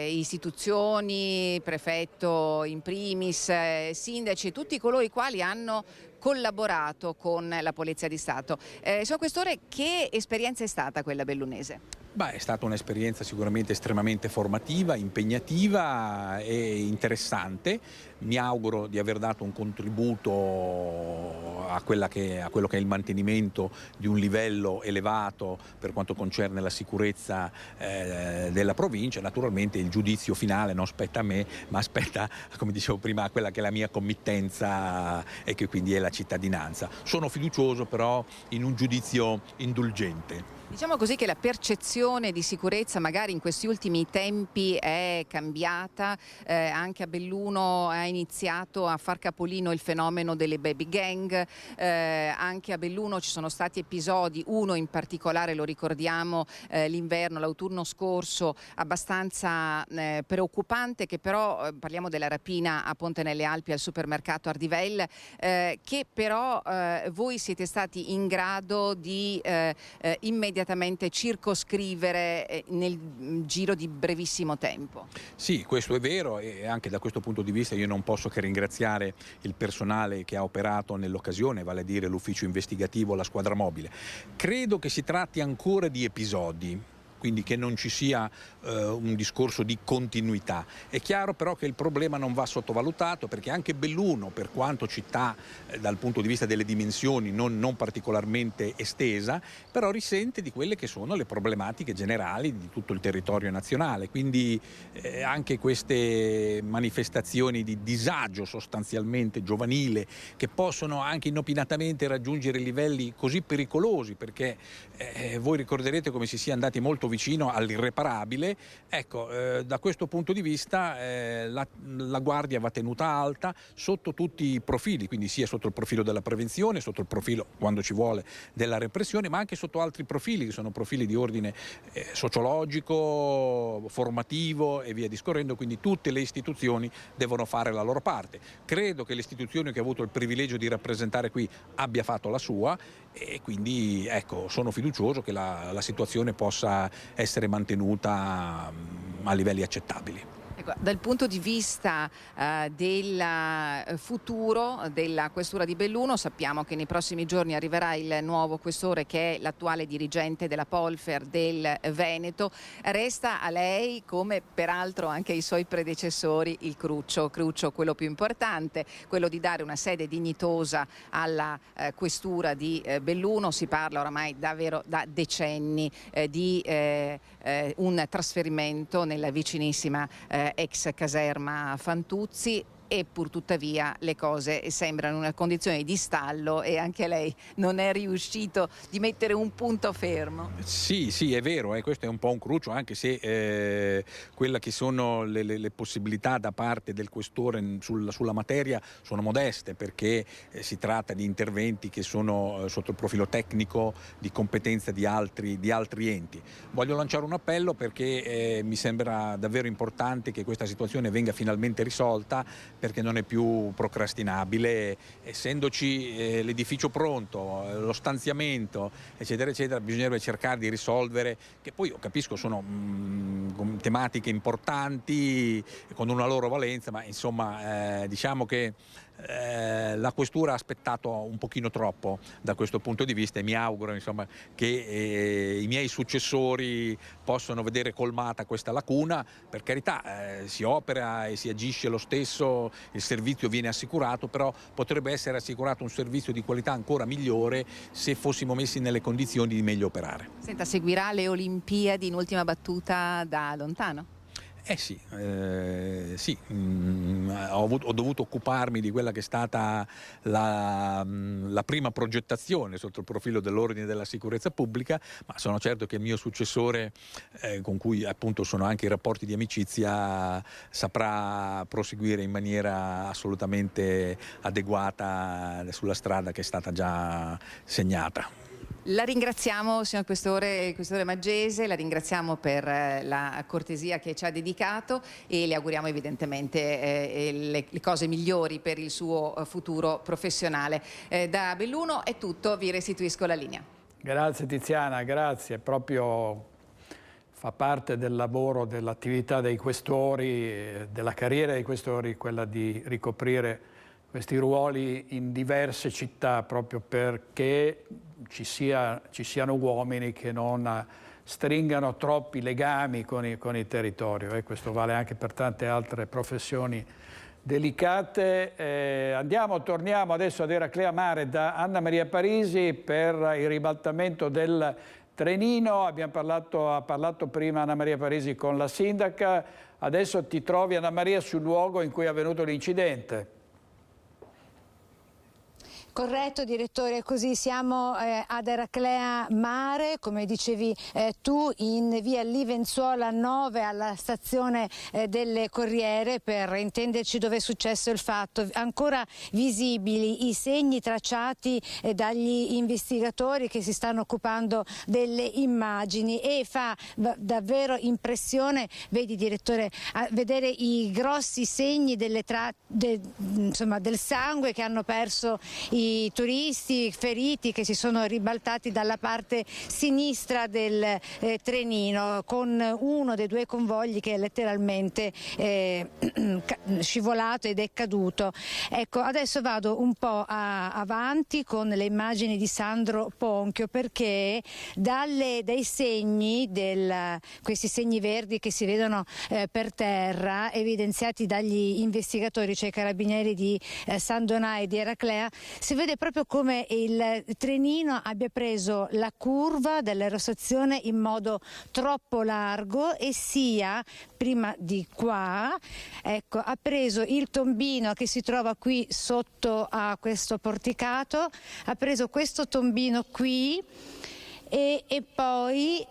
istituzioni, prefetto in primis, sindaci, tutti coloro i quali hanno collaborato con la Polizia di Stato. Signor Questore, che esperienza è stata quella bellunese? È stata un'esperienza sicuramente estremamente formativa, impegnativa e interessante. Mi auguro di aver dato un contributo a quello che è il mantenimento di un livello elevato per quanto concerne la sicurezza della provincia. Naturalmente il giudizio finale non spetta a me, ma spetta, come dicevo prima, a quella che è la mia committenza e che quindi è la cittadinanza. Sono fiducioso però in un giudizio indulgente. Diciamo così che la percezione di sicurezza magari in questi ultimi tempi è cambiata, anche a Belluno ha iniziato a far capolino il fenomeno delle baby gang, anche a Belluno ci sono stati episodi, uno in particolare lo ricordiamo l'autunno scorso, abbastanza preoccupante, che però, parliamo della rapina a Ponte nelle Alpi al supermercato Ardivell, che però voi siete stati in grado di immediatamente circoscrivere nel giro di brevissimo tempo. Sì, questo è vero e anche da questo punto di vista io non posso che ringraziare il personale che ha operato nell'occasione, vale a dire l'ufficio investigativo, la squadra mobile. Credo che si tratti ancora di episodi, quindi che non ci sia un discorso di continuità. È chiaro però che il problema non va sottovalutato, perché anche Belluno, per quanto città dal punto di vista delle dimensioni non particolarmente estesa, però risente di quelle che sono le problematiche generali di tutto il territorio nazionale, quindi anche queste manifestazioni di disagio sostanzialmente giovanile che possono anche inopinatamente raggiungere livelli così pericolosi, perché voi ricorderete come si sia andati molto vicino all'irreparabile. Ecco, da questo punto di vista la guardia va tenuta alta sotto tutti i profili, quindi sia sotto il profilo della prevenzione, sotto il profilo, quando ci vuole, della repressione, ma anche sotto altri profili che sono profili di ordine sociologico, formativo e via discorrendo, quindi tutte le istituzioni devono fare la loro parte. Credo che l'istituzione che ho avuto il privilegio di rappresentare qui abbia fatto la sua e quindi ecco, sono fiducioso che la situazione possa essere mantenuta a livelli accettabili. Ecco, dal punto di vista del futuro della questura di Belluno, sappiamo che nei prossimi giorni arriverà il nuovo questore, che è l'attuale dirigente della Polfer del Veneto. Resta a lei, come peraltro anche ai suoi predecessori, il cruccio, quello più importante, quello di dare una sede dignitosa alla questura di Belluno. Si parla oramai davvero da decenni di un trasferimento nella vicinissima ex caserma Fantuzzi, e pur tuttavia le cose sembrano in una condizione di stallo e anche lei non è riuscito di mettere un punto fermo. Sì, è vero, questo è un po' un cruccio, anche se quelle che sono le possibilità da parte del questore sulla materia sono modeste, perché si tratta di interventi che sono sotto il profilo tecnico di competenza di altri enti. Voglio lanciare un appello perché mi sembra davvero importante che questa situazione venga finalmente risolta, perché non è più procrastinabile, essendoci l'edificio pronto, lo stanziamento, eccetera, eccetera. Bisognerebbe cercare di risolvere, che poi io capisco sono tematiche importanti con una loro valenza, ma insomma diciamo che la questura ha aspettato un pochino troppo da questo punto di vista, e mi auguro insomma che i miei successori possano vedere colmata questa lacuna. Per carità, si opera e si agisce lo stesso, il servizio viene assicurato, però potrebbe essere assicurato un servizio di qualità ancora migliore se fossimo messi nelle condizioni di meglio operare. Senta, seguirà le Olimpiadi in ultima battuta da lontano? Sì, ho dovuto occuparmi di quella che è stata la prima progettazione sotto il profilo dell'ordine della sicurezza pubblica, ma sono certo che il mio successore, con cui appunto sono anche i rapporti di amicizia, saprà proseguire in maniera assolutamente adeguata sulla strada che è stata già segnata. La ringraziamo, signor Questore Maggese, la ringraziamo per la cortesia che ci ha dedicato e le auguriamo evidentemente le cose migliori per il suo futuro professionale. Da Belluno è tutto, vi restituisco la linea. Grazie Tiziana, grazie. Proprio fa parte del lavoro, dell'attività dei questori, della carriera dei questori, quella di ricoprire questi ruoli in diverse città, proprio perché ci siano uomini che non stringano troppi legami con il territorio, e questo vale anche per tante altre professioni delicate. Torniamo adesso ad Eraclea Mare da Anna Maria Parisi per il ribaltamento del trenino. Ha parlato prima Anna Maria Parisi con la sindaca, adesso ti trovi, Anna Maria, sul luogo in cui è avvenuto l'incidente. Corretto direttore, così siamo ad Eraclea Mare, come dicevi tu, in via Livenzuola 9 alla stazione delle Corriere, per intenderci dove è successo il fatto. Ancora visibili i segni tracciati dagli investigatori che si stanno occupando delle immagini, e fa davvero impressione, vedi direttore, a vedere i grossi segni del sangue che hanno perso i turisti feriti, che si sono ribaltati dalla parte sinistra del trenino, con uno dei due convogli che è letteralmente scivolato ed è caduto. Ecco, adesso vado un po' avanti con le immagini di Sandro Ponchio, perché dai segni, questi segni verdi che si vedono per terra, evidenziati dagli investigatori, cioè i carabinieri di San Donà e di Eraclea, si vede proprio come il trenino abbia preso la curva della rotazione in modo troppo largo, e sia prima di qua, ecco, ha preso il tombino che si trova qui sotto a questo porticato, ha preso questo tombino qui e poi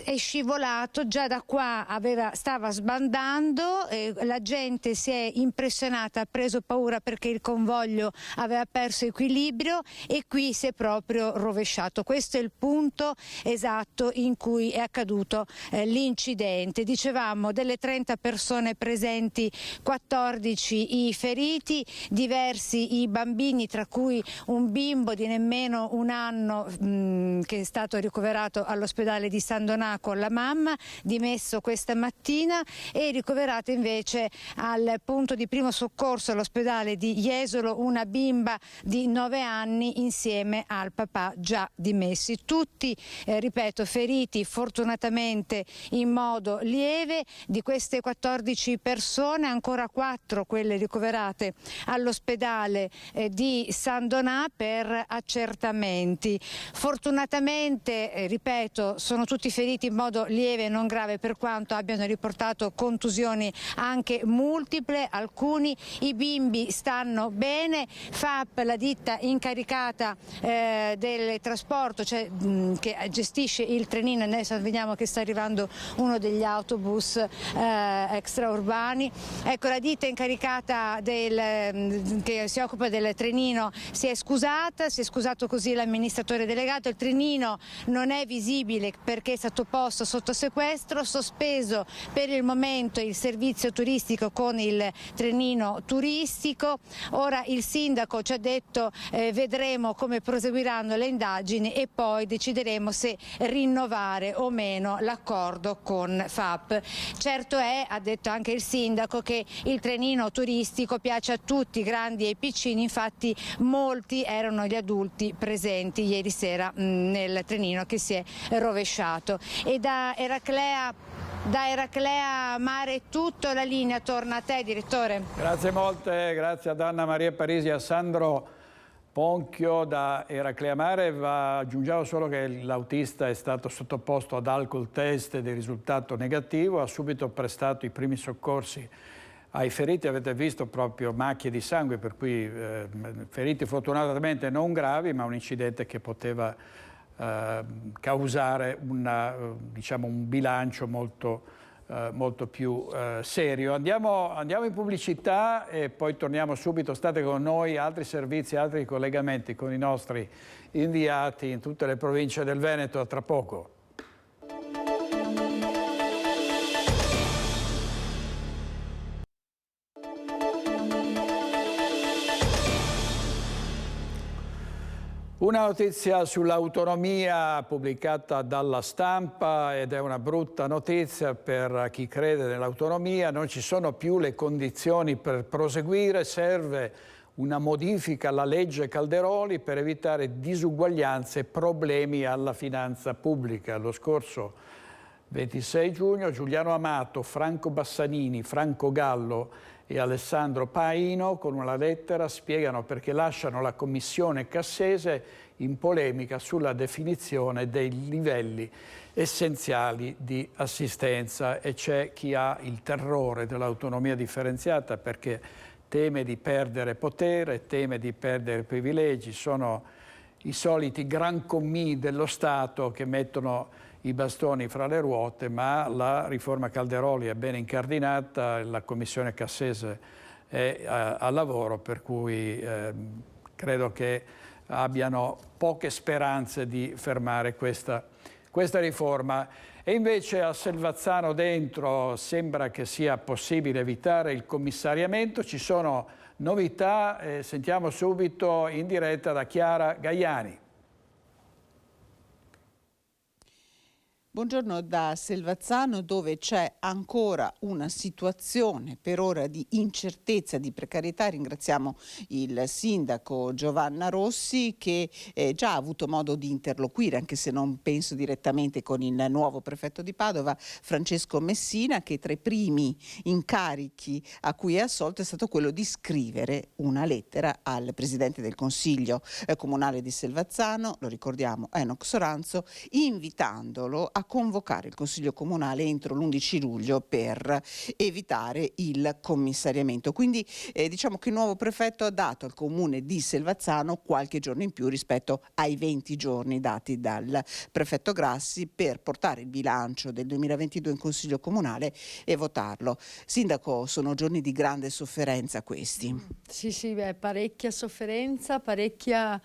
è scivolato. Già da qua stava sbandando, la gente si è impressionata, ha preso paura perché il convoglio aveva perso equilibrio e qui si è proprio rovesciato. Questo è il punto esatto in cui è accaduto l'incidente. Dicevamo, delle 30 persone presenti, 14 i feriti, diversi i bambini, tra cui un bimbo di nemmeno un anno che è stato ricoverato all'ospedale di San Donato Donà con la mamma, dimesso questa mattina, e ricoverato invece al punto di primo soccorso all'ospedale di Jesolo una bimba di 9 anni insieme al papà già dimessi. Tutti, ripeto, feriti fortunatamente in modo lieve. Di queste 14 persone, ancora 4 quelle ricoverate all'ospedale di San Donà per accertamenti. Fortunatamente, ripeto, sono tutti feriti in modo lieve e non grave, per quanto abbiano riportato contusioni anche multiple. Alcuni, i bimbi, stanno bene. FAP, la ditta incaricata del trasporto, cioè che gestisce il trenino, adesso vediamo che sta arrivando uno degli autobus extraurbani. Ecco, la ditta incaricata che si occupa del trenino si è scusato così l'amministratore delegato. Il trenino non è visibile perché è stato posto sotto sequestro, sospeso per il momento il servizio turistico con il trenino turistico. Ora il sindaco ci ha detto vedremo come proseguiranno le indagini e poi decideremo se rinnovare o meno l'accordo con FAP. Certo è, ha detto anche il sindaco, che il trenino turistico piace a tutti, grandi e piccini, infatti molti erano gli adulti presenti ieri sera nel trenino che si è rovesciato. E da Eraclea Mare è tutto, la linea torna a te, direttore. Grazie molte, grazie ad Anna Maria Parisi e a Sandro Ponchio da Eraclea Mare. Aggiungiamo solo che l'autista è stato sottoposto ad alcol test ed è risultato negativo, ha subito prestato i primi soccorsi ai feriti, avete visto proprio macchie di sangue, per cui feriti fortunatamente non gravi, ma un incidente che poteva causare un bilancio molto più serio. Andiamo in pubblicità e poi torniamo subito. State con noi, altri servizi, altri collegamenti con i nostri inviati in tutte le province del Veneto. A tra poco. Una notizia sull'autonomia pubblicata dalla Stampa, ed è una brutta notizia per chi crede nell'autonomia. Non ci sono più le condizioni per proseguire, serve una modifica alla legge Calderoli per evitare disuguaglianze e problemi alla finanza pubblica. Lo scorso 26 giugno Giuliano Amato, Franco Bassanini, Franco Gallo e Alessandro Paino con una lettera spiegano perché lasciano la commissione Cassese in polemica sulla definizione dei livelli essenziali di assistenza. E c'è chi ha il terrore dell'autonomia differenziata perché teme di perdere potere, teme di perdere privilegi. Sono i soliti gran commì dello Stato che mettono i bastoni fra le ruote, ma la riforma Calderoli è ben incardinata, la commissione Cassese è a lavoro, per cui credo che abbiano poche speranze di fermare questa riforma. E invece a Selvazzano dentro sembra che sia possibile evitare il commissariamento. Ci sono novità, sentiamo subito in diretta da Chiara Gaiani. Buongiorno da Selvazzano, dove c'è ancora una situazione per ora di incertezza, di precarietà. Ringraziamo il sindaco Giovanna Rossi che già ha avuto modo di interloquire, anche se non penso direttamente, con il nuovo prefetto di Padova, Francesco Messina, che tra i primi incarichi a cui è assolto è stato quello di scrivere una lettera al presidente del Consiglio comunale di Selvazzano, lo ricordiamo, Enoch Soranzo, invitandolo a convocare il Consiglio Comunale entro l'11 luglio per evitare il commissariamento. Quindi diciamo che il nuovo prefetto ha dato al Comune di Selvazzano qualche giorno in più rispetto ai 20 giorni dati dal prefetto Grassi per portare il bilancio del 2022 in Consiglio Comunale e votarlo. Sindaco, sono giorni di grande sofferenza questi. Sì, parecchia sofferenza, parecchia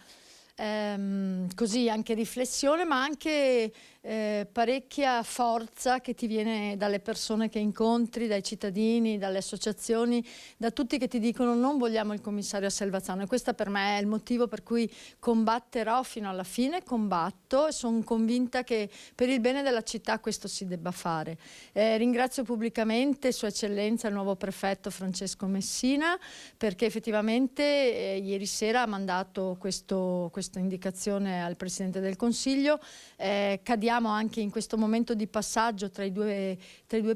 così anche riflessione, ma anche parecchia forza che ti viene dalle persone che incontri, dai cittadini, dalle associazioni, da tutti che ti dicono non vogliamo il commissario a Selvazzano, e questo per me è il motivo per cui combatterò fino alla fine, combatto e sono convinta che per il bene della città questo si debba fare. Ringrazio pubblicamente Sua Eccellenza il nuovo prefetto Francesco Messina, perché effettivamente ieri sera ha mandato questa indicazione al Presidente del Consiglio. Cadiamo anche in questo momento di passaggio tra i due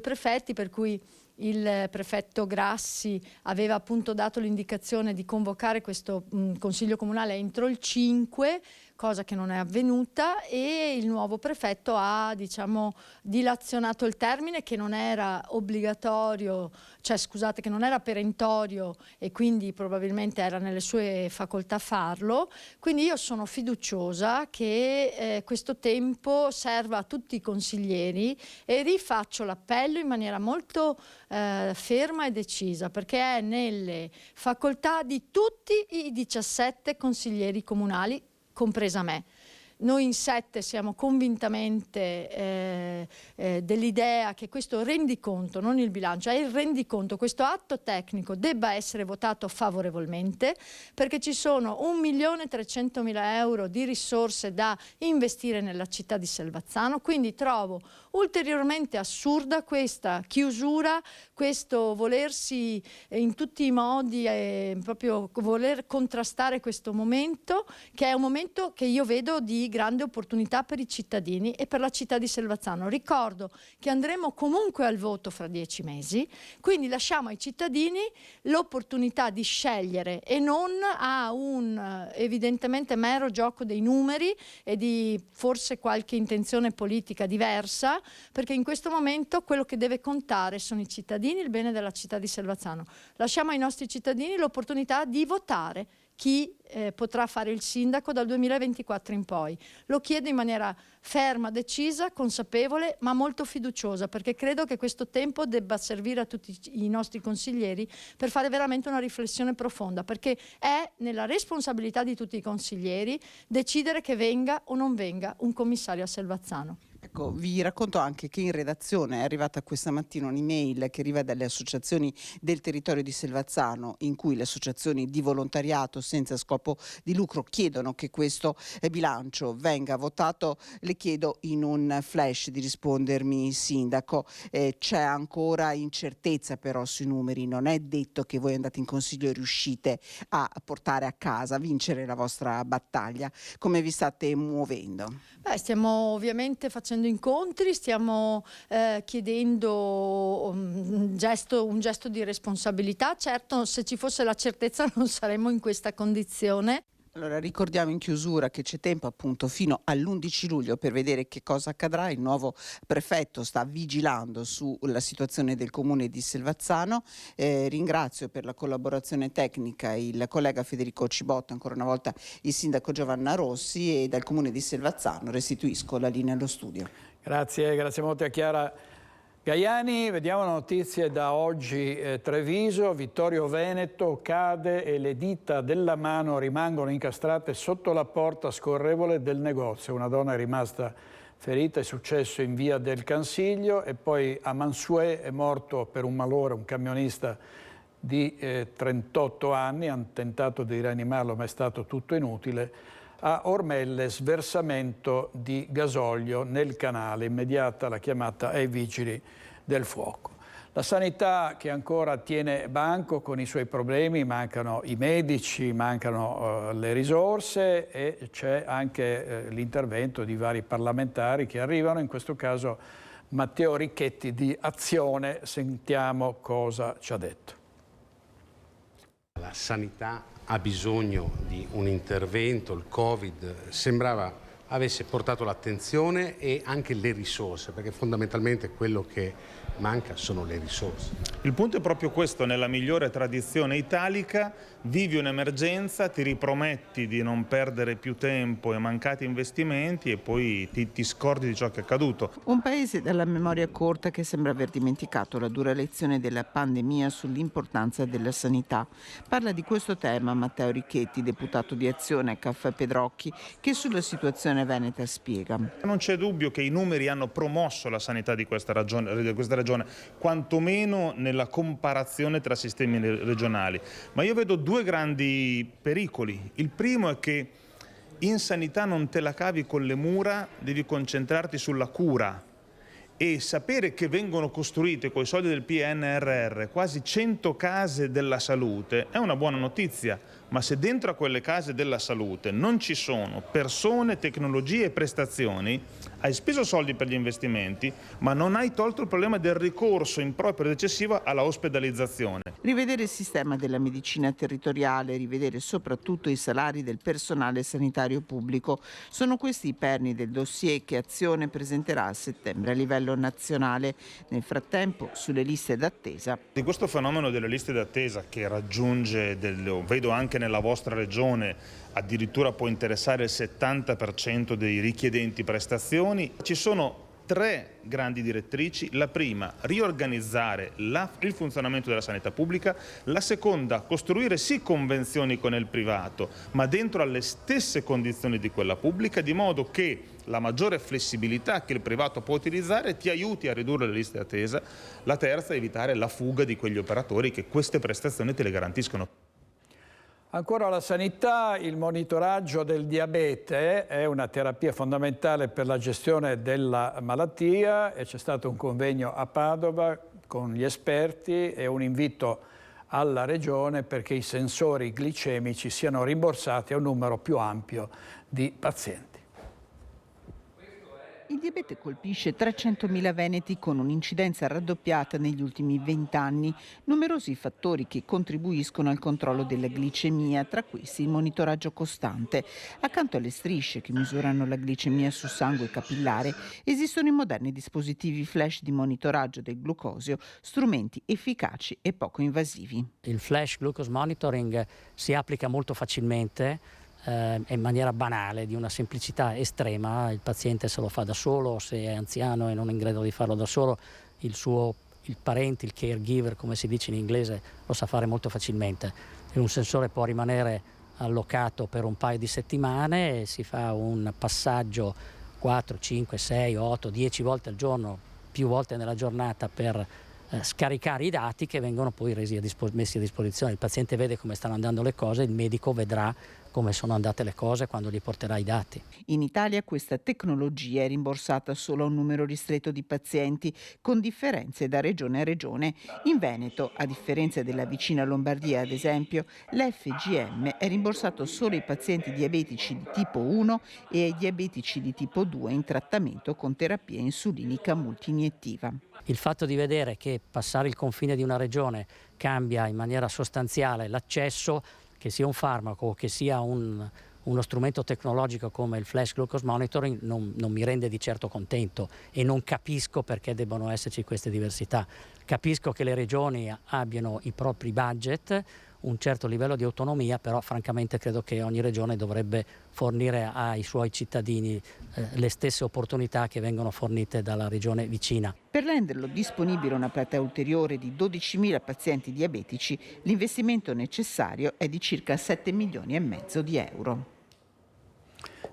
prefetti, per cui il prefetto Grassi aveva appunto dato l'indicazione di convocare questo Consiglio Comunale entro il 5, cosa che non è avvenuta, e il nuovo prefetto ha, diciamo, dilazionato il termine, che non era obbligatorio, cioè scusate, che non era perentorio, e quindi probabilmente era nelle sue facoltà farlo. Quindi io sono fiduciosa che questo tempo serva a tutti i consiglieri, e rifaccio l'appello in maniera molto ferma e decisa, perché è nelle facoltà di tutti i 17 consiglieri comunali, compresa me. Noi in 7 siamo convintamente dell'idea che questo rendiconto, non il bilancio, è il rendiconto, questo atto tecnico debba essere votato favorevolmente, perché ci sono 1.300.000 euro di risorse da investire nella città di Selvazzano. Quindi trovo ulteriormente assurda questa chiusura, questo volersi in tutti i modi proprio voler contrastare questo momento, che è un momento che io vedo di grande opportunità per i cittadini e per la città di Selvazzano. Ricordo che andremo comunque al voto fra 10 mesi, quindi lasciamo ai cittadini l'opportunità di scegliere, e non a un evidentemente mero gioco dei numeri e di forse qualche intenzione politica diversa, perché in questo momento quello che deve contare sono i cittadini, il bene della città di Selvazzano. Lasciamo ai nostri cittadini l'opportunità di votare chi potrà fare il sindaco dal 2024 in poi. Lo chiedo in maniera ferma, decisa, consapevole, ma molto fiduciosa, perché credo che questo tempo debba servire a tutti i nostri consiglieri per fare veramente una riflessione profonda, perché è nella responsabilità di tutti i consiglieri decidere che venga o non venga un commissario a Selvazzano. Ecco, vi racconto anche che in redazione è arrivata questa mattina un'email che arriva dalle associazioni del territorio di Selvazzano, in cui le associazioni di volontariato senza scopo di lucro chiedono che questo bilancio venga votato. Le chiedo in un flash di rispondermi, sindaco. C'è ancora incertezza però sui numeri, non è detto che voi andate in consiglio e riuscite a portare a casa, a vincere la vostra battaglia. Come vi state muovendo? Stiamo ovviamente facendo incontri, stiamo chiedendo un gesto di responsabilità. Certo, se ci fosse la certezza non saremmo in questa condizione. Allora ricordiamo in chiusura che c'è tempo appunto fino all'11 luglio per vedere che cosa accadrà. Il nuovo prefetto sta vigilando sulla situazione del comune di Selvazzano. Ringrazio per la collaborazione tecnica il collega Federico Cibotta, ancora una volta il sindaco Giovanna Rossi, e dal comune di Selvazzano restituisco la linea allo studio. Grazie molto a Chiara Gaiani. Vediamo notizie da oggi. Treviso, Vittorio Veneto cade e le dita della mano rimangono incastrate sotto la porta scorrevole del negozio. Una donna è rimasta ferita, è successo in via del Cansiglio. E poi a Mansuè è morto per un malore un camionista di 38 anni, hanno tentato di rianimarlo ma è stato tutto inutile. A Ormelle sversamento di gasolio nel canale, immediata la chiamata ai vigili del fuoco. La sanità che ancora tiene banco con i suoi problemi, mancano i medici, mancano le risorse, e c'è anche l'intervento di vari parlamentari che arrivano, in questo caso Matteo Ricchetti di Azione. Sentiamo cosa ci ha detto. La sanità ha bisogno di un intervento, il Covid sembrava avesse portato l'attenzione e anche le risorse, perché fondamentalmente quello che manca sono le risorse. Il punto è proprio questo: nella migliore tradizione italica vivi un'emergenza, ti riprometti di non perdere più tempo e mancati investimenti e poi ti scordi di ciò che è accaduto. Un paese dalla memoria corta che sembra aver dimenticato la dura lezione della pandemia sull'importanza della sanità. Parla di questo tema Matteo Richetti, deputato di Azione a Caffè Pedrocchi, che sulla situazione veneta spiega. Non c'è dubbio che i numeri hanno promosso la sanità di questa regione, quantomeno nella comparazione tra sistemi regionali. Ma io vedo due grandi pericoli. Il primo è che in sanità non te la cavi con le mura, devi concentrarti sulla cura. E sapere che vengono costruite con i soldi del PNRR quasi 100 case della salute è una buona notizia, ma se dentro a quelle case della salute non ci sono persone, tecnologie e prestazioni, hai speso soldi per gli investimenti, ma non hai tolto il problema del ricorso improprio ed eccessivo alla ospedalizzazione. Rivedere il sistema della medicina territoriale, rivedere soprattutto i salari del personale sanitario pubblico. Sono questi i perni del dossier che Azione presenterà a settembre a livello nazionale. Nel frattempo, sulle liste d'attesa. Di questo fenomeno delle liste d'attesa che raggiunge, vedo anche nella vostra regione, addirittura può interessare il 70% dei richiedenti prestazioni, ci sono tre grandi direttrici. La prima, riorganizzare il funzionamento della sanità pubblica. La seconda, costruire sì convenzioni con il privato, ma dentro alle stesse condizioni di quella pubblica, di modo che la maggiore flessibilità che il privato può utilizzare ti aiuti a ridurre le liste d'attesa. La terza, evitare la fuga di quegli operatori che queste prestazioni te le garantiscono. Ancora la sanità, il monitoraggio del diabete è una terapia fondamentale per la gestione della malattia e c'è stato un convegno a Padova con gli esperti e un invito alla Regione perché i sensori glicemici siano rimborsati a un numero più ampio di pazienti. Il diabete colpisce 300.000 veneti con un'incidenza raddoppiata negli ultimi 20 anni. Numerosi fattori che contribuiscono al controllo della glicemia, tra questi il monitoraggio costante. Accanto alle strisce che misurano la glicemia su sangue capillare, esistono i moderni dispositivi flash di monitoraggio del glucosio, strumenti efficaci e poco invasivi. Il flash glucose monitoring si applica molto facilmente in maniera banale, di una semplicità estrema. Il paziente se lo fa da solo, se è anziano e non è in grado di farlo da solo, il parente, il caregiver come si dice in inglese, lo sa fare molto facilmente. Un sensore può rimanere allocato per un paio di settimane e si fa un passaggio 4, 5, 6, 8, 10 volte al giorno, più volte nella giornata, per scaricare i dati che vengono poi messi a disposizione. Il paziente vede come stanno andando le cose, il medico vedrà come sono andate le cose quando gli porterà i dati. In Italia questa tecnologia è rimborsata solo a un numero ristretto di pazienti, con differenze da regione a regione. In Veneto, a differenza della vicina Lombardia ad esempio, l'FGM è rimborsato solo ai pazienti diabetici di tipo 1 e ai diabetici di tipo 2 in trattamento con terapia insulinica multiiniettiva. Il fatto di vedere che passare il confine di una regione cambia in maniera sostanziale l'accesso, che sia un farmaco o che sia uno strumento tecnologico come il flash glucose monitoring, non mi rende di certo contento e non capisco perché debbano esserci queste diversità. Capisco che le regioni abbiano i propri budget, un certo livello di autonomia, però francamente credo che ogni regione dovrebbe fornire ai suoi cittadini le stesse opportunità che vengono fornite dalla regione vicina. Per renderlo disponibile a una platea ulteriore di 12.000 pazienti diabetici, l'investimento necessario è di circa 7,5 milioni di euro.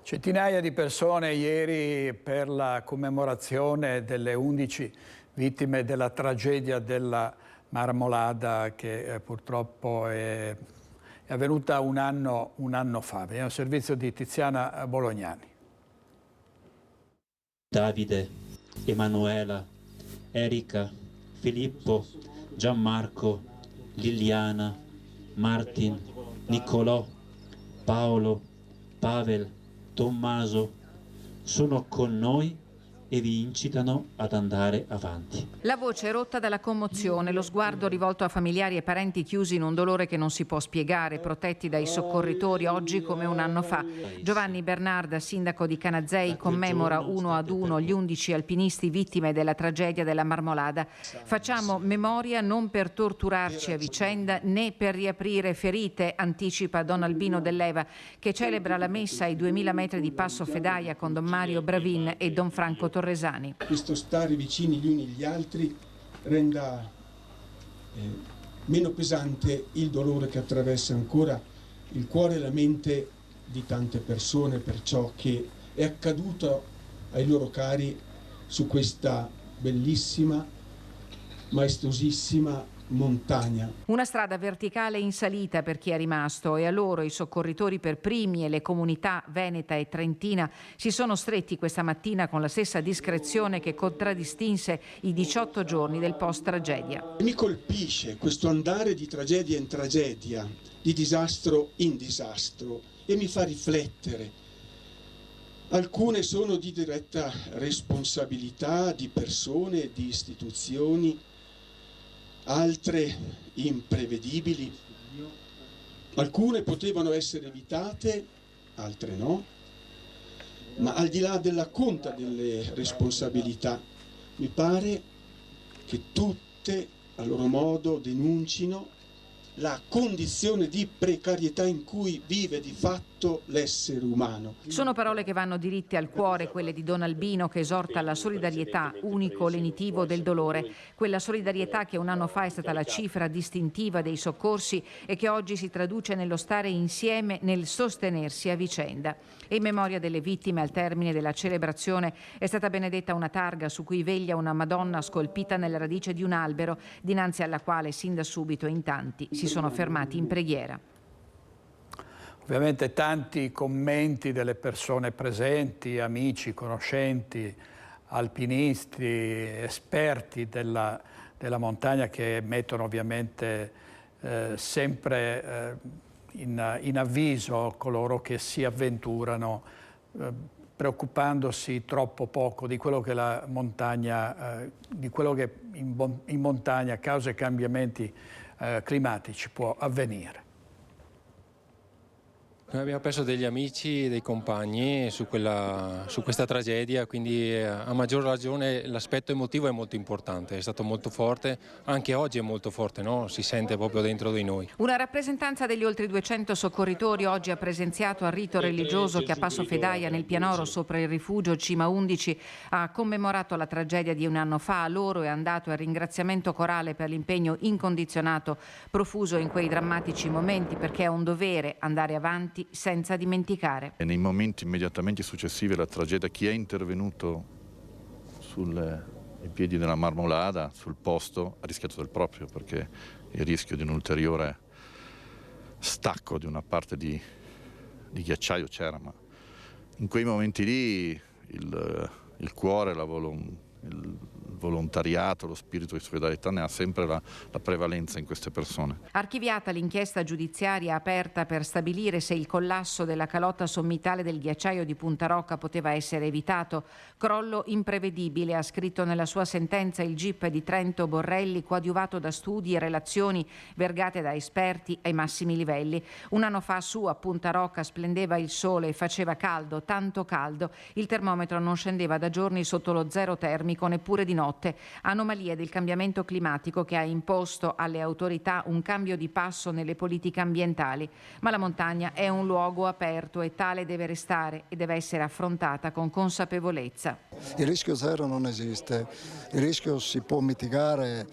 Centinaia di persone ieri per la commemorazione delle 11 vittime della tragedia della Marmolada che purtroppo è avvenuta un anno fa. Vediamo il servizio di Tiziana Bolognani. Davide, Emanuela, Erika, Filippo, Gianmarco, Liliana, Martin, Nicolò, Paolo, Pavel, Tommaso sono con noi e vi incitano ad andare avanti. La voce rotta dalla commozione, lo sguardo rivolto a familiari e parenti chiusi in un dolore che non si può spiegare, protetti dai soccorritori oggi come un anno fa. Giovanni Bernarda, sindaco di Canazei, commemora uno ad uno gli 11 alpinisti vittime della tragedia della Marmolada. Facciamo memoria non per torturarci a vicenda né per riaprire ferite, anticipa Don Albino Dell'Eva, che celebra la messa ai 2000 metri di Passo Fedaia con Don Mario Bravin e Don Franco Torresani. Questo stare vicini gli uni agli altri renda meno pesante il dolore che attraversa ancora il cuore e la mente di tante persone per ciò che è accaduto ai loro cari su questa bellissima, maestosissima montagna. Una strada verticale in salita per chi è rimasto, e a loro i soccorritori per primi e le comunità veneta e trentina si sono stretti questa mattina con la stessa discrezione che contraddistinse i 18 giorni del post-tragedia. Mi colpisce questo andare di tragedia in tragedia, di disastro in disastro, e mi fa riflettere. Alcune sono di diretta responsabilità di persone, di istituzioni, altre imprevedibili. Alcune potevano essere evitate, altre no, ma al di là della conta delle responsabilità, mi pare che tutte a loro modo denuncino la condizione di precarietà in cui vive di fatto l'essere umano. Sono parole che vanno diritte al cuore, quelle di Don Albino, che esorta alla solidarietà, unico lenitivo del dolore. Quella solidarietà che un anno fa è stata la cifra distintiva dei soccorsi e che oggi si traduce nello stare insieme, nel sostenersi a vicenda. E in memoria delle vittime, al termine della celebrazione, è stata benedetta una targa su cui veglia una Madonna scolpita nella radice di un albero, dinanzi alla quale sin da subito in tanti si sono fermati in preghiera. Ovviamente tanti commenti delle persone presenti, amici, conoscenti, alpinisti, esperti della montagna, che mettono ovviamente sempre in avviso coloro che si avventurano, preoccupandosi troppo poco di quello che la montagna, di quello che in montagna, a causa dei cambiamenti climatici, può avvenire. Noi abbiamo perso degli amici, dei compagni su questa tragedia, quindi a maggior ragione l'aspetto emotivo è molto importante, è stato molto forte, anche oggi è molto forte, no? Si sente proprio dentro di noi. Una rappresentanza degli oltre 200 soccorritori oggi ha presenziato al rito religioso che a Passo Fedaia, nel Pianoro, sopra il rifugio Cima 11, ha commemorato la tragedia di un anno fa. A loro è andato il ringraziamento corale per l'impegno incondizionato profuso in quei drammatici momenti, perché è un dovere andare avanti senza dimenticare. E nei momenti immediatamente successivi alla tragedia, chi è intervenuto ai piedi della Marmolada, sul posto, ha rischiato del proprio, perché il rischio di un ulteriore stacco di una parte di ghiacciaio c'era, ma in quei momenti lì il cuore, il volontariato, lo spirito di solidarietà ne ha sempre la prevalenza in queste persone. Archiviata l'inchiesta giudiziaria aperta per stabilire se il collasso della calotta sommitale del ghiacciaio di Punta Rocca poteva essere evitato. Crollo imprevedibile, ha scritto nella sua sentenza il GIP di Trento Borrelli, coadiuvato da studi e relazioni vergate da esperti ai massimi livelli. Un anno fa su a Punta Rocca splendeva il sole e faceva caldo, tanto caldo. Il termometro non scendeva da giorni sotto lo zero termico, neppure di notte. Anomalie del cambiamento climatico che ha imposto alle autorità un cambio di passo nelle politiche ambientali. Ma la montagna è un luogo aperto e tale deve restare e deve essere affrontata con consapevolezza. Il rischio zero non esiste, il rischio si può mitigare.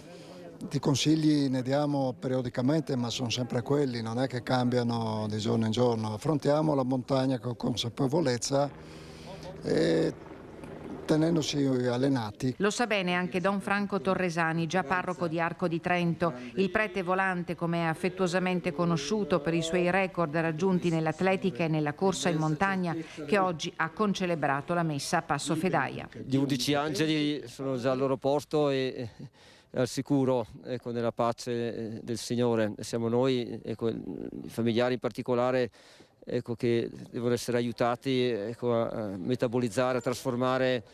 Di consigli ne diamo periodicamente, ma sono sempre quelli, non è che cambiano di giorno in giorno. Affrontiamo la montagna con consapevolezza e tenendosi allenati. Lo sa bene anche Don Franco Torresani, già parroco di Arco di Trento, il prete volante, come è affettuosamente conosciuto per i suoi record raggiunti nell'atletica e nella corsa in montagna, che oggi ha concelebrato la messa a Passo Fedaia. Gli 11 angeli sono già al loro posto e al sicuro, ecco, nella pace del Signore. Siamo noi, ecco, i familiari in particolare, ecco, che devono essere aiutati, ecco, a metabolizzare, a trasformare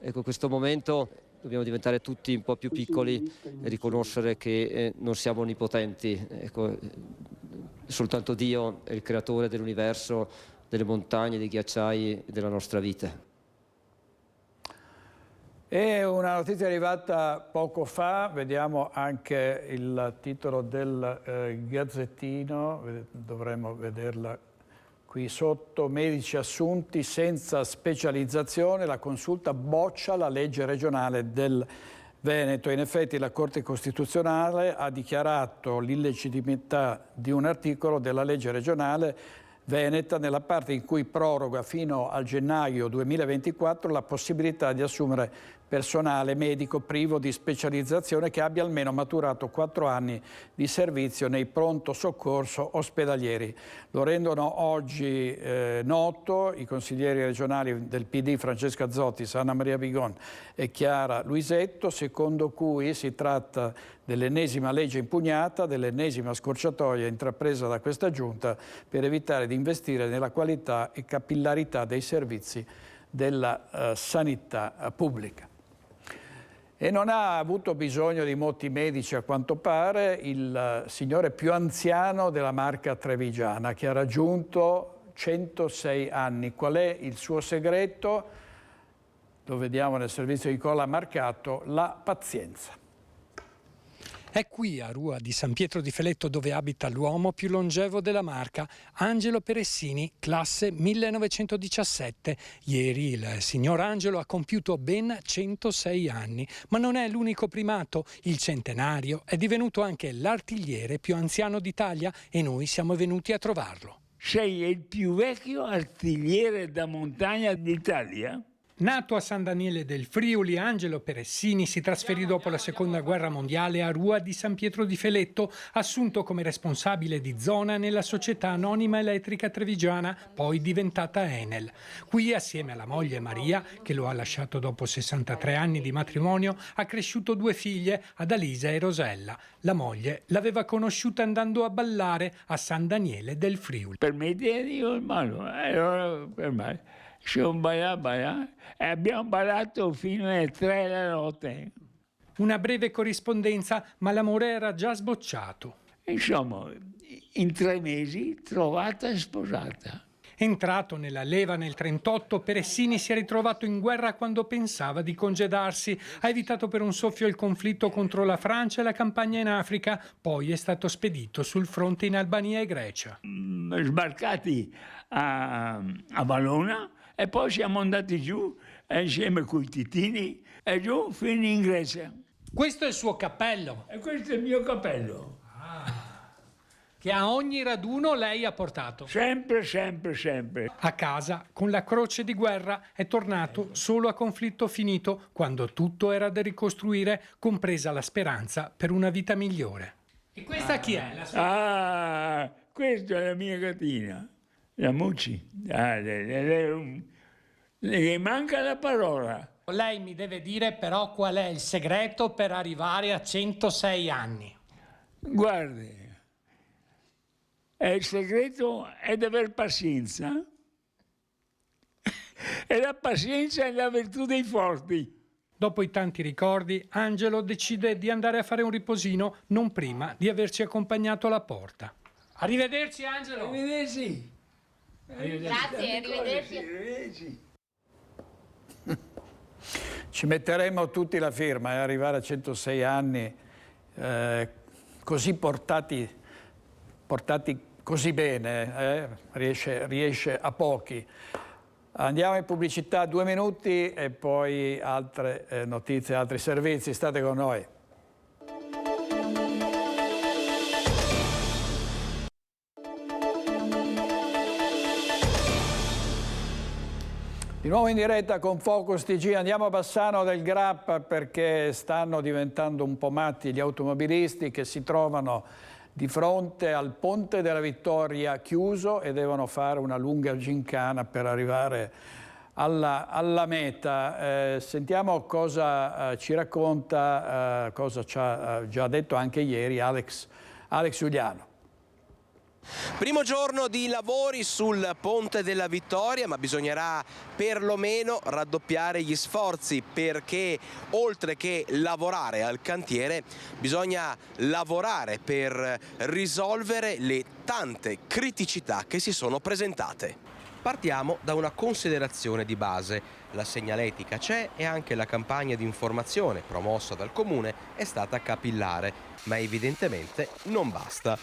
Ecco, in questo momento dobbiamo diventare tutti un po' più piccoli e riconoscere che non siamo onnipotenti. Ecco, soltanto Dio è il creatore dell'universo, delle montagne, dei ghiacciai e della nostra vita. E una notizia arrivata poco fa, vediamo anche il titolo del Gazzettino, dovremmo vederla qui sotto: medici assunti senza specializzazione, la consulta boccia la legge regionale del Veneto. In effetti la Corte Costituzionale ha dichiarato l'illegittimità di un articolo della legge regionale veneta nella parte in cui proroga fino al gennaio 2024 la possibilità di assumere personale medico privo di specializzazione che abbia almeno maturato 4 anni di servizio nei pronto soccorso ospedalieri. Lo rendono oggi noto i consiglieri regionali del PD Francesca Zottis, Anna Maria Bigon e Chiara Luisetto, secondo cui si tratta dell'ennesima legge impugnata, dell'ennesima scorciatoia intrapresa da questa giunta per evitare di investire nella qualità e capillarità dei servizi della sanità pubblica. E non ha avuto bisogno di molti medici, a quanto pare, il signore più anziano della Marca trevigiana, che ha raggiunto 106 anni. Qual è il suo segreto? Lo vediamo nel servizio di Colla Marcato: la pazienza. È qui a Rua di San Pietro di Feletto dove abita l'uomo più longevo della Marca, Angelo Peressini, classe 1917. Ieri il signor Angelo ha compiuto ben 106 anni, ma non è l'unico primato. Il centenario è divenuto anche l'artigliere più anziano d'Italia e noi siamo venuti a trovarlo. Sei il più vecchio artigliere da montagna d'Italia? Nato a San Daniele del Friuli, Angelo Peressini si trasferì dopo la Seconda Guerra Mondiale a Rua di San Pietro di Feletto, assunto come responsabile di zona nella Società Anonima Elettrica Trevigiana, poi diventata Enel. Qui, assieme alla moglie Maria, che lo ha lasciato dopo 63 anni di matrimonio, ha cresciuto 2 figlie, Adalisa e Rosella. La moglie l'aveva conosciuta andando a ballare a San Daniele del Friuli. Per me io malo, allora per me. Sono ballato e abbiamo ballato fino alle 3 della notte. Una breve corrispondenza, ma l'amore era già sbocciato. Insomma, in 3 mesi trovata e sposata. Entrato nella leva nel 1938, Peressini si è ritrovato in guerra quando pensava di congedarsi. Ha evitato per un soffio il conflitto contro la Francia e la campagna in Africa, poi è stato spedito sul fronte in Albania e Grecia. Sbarcati a Valona e poi siamo andati giù insieme coi titini e giù fino in Grecia. Questo è il suo cappello. E questo è il mio cappello. Che a ogni raduno lei ha portato. Sempre, sempre, sempre. A casa, con la croce di guerra, è tornato solo a conflitto finito, quando tutto era da ricostruire, compresa la speranza per una vita migliore. E questa chi è? Questa è la mia gattina, la Mucci. Le manca la parola. Lei mi deve dire però qual è il segreto per arrivare a 106 anni. Guardi. Il segreto è di aver pazienza e la pazienza è la virtù dei forti. Dopo i tanti ricordi, Angelo decide di andare a fare un riposino non prima di averci accompagnato alla porta. Arrivederci Angelo! Arrivederci! Grazie, arrivederci. Ci metteremo tutti la firma e arrivare a 106 anni così portati così bene, riesce a pochi. Andiamo in pubblicità 2 minuti e poi altre notizie, altri servizi. State con noi. Di nuovo in diretta con Focus TG, andiamo a Bassano del Grappa perché stanno diventando un po' matti gli automobilisti che si trovano di fronte al Ponte della Vittoria chiuso e devono fare una lunga gincana per arrivare alla meta. Sentiamo cosa ci racconta, cosa ci ha già detto anche ieri Alex Giuliano. Primo giorno di lavori sul Ponte della Vittoria, ma bisognerà perlomeno raddoppiare gli sforzi, perché oltre che lavorare al cantiere bisogna lavorare per risolvere le tante criticità che si sono presentate. Partiamo da una considerazione di base. La segnaletica c'è e anche la campagna di informazione promossa dal Comune è stata capillare, ma evidentemente non basta.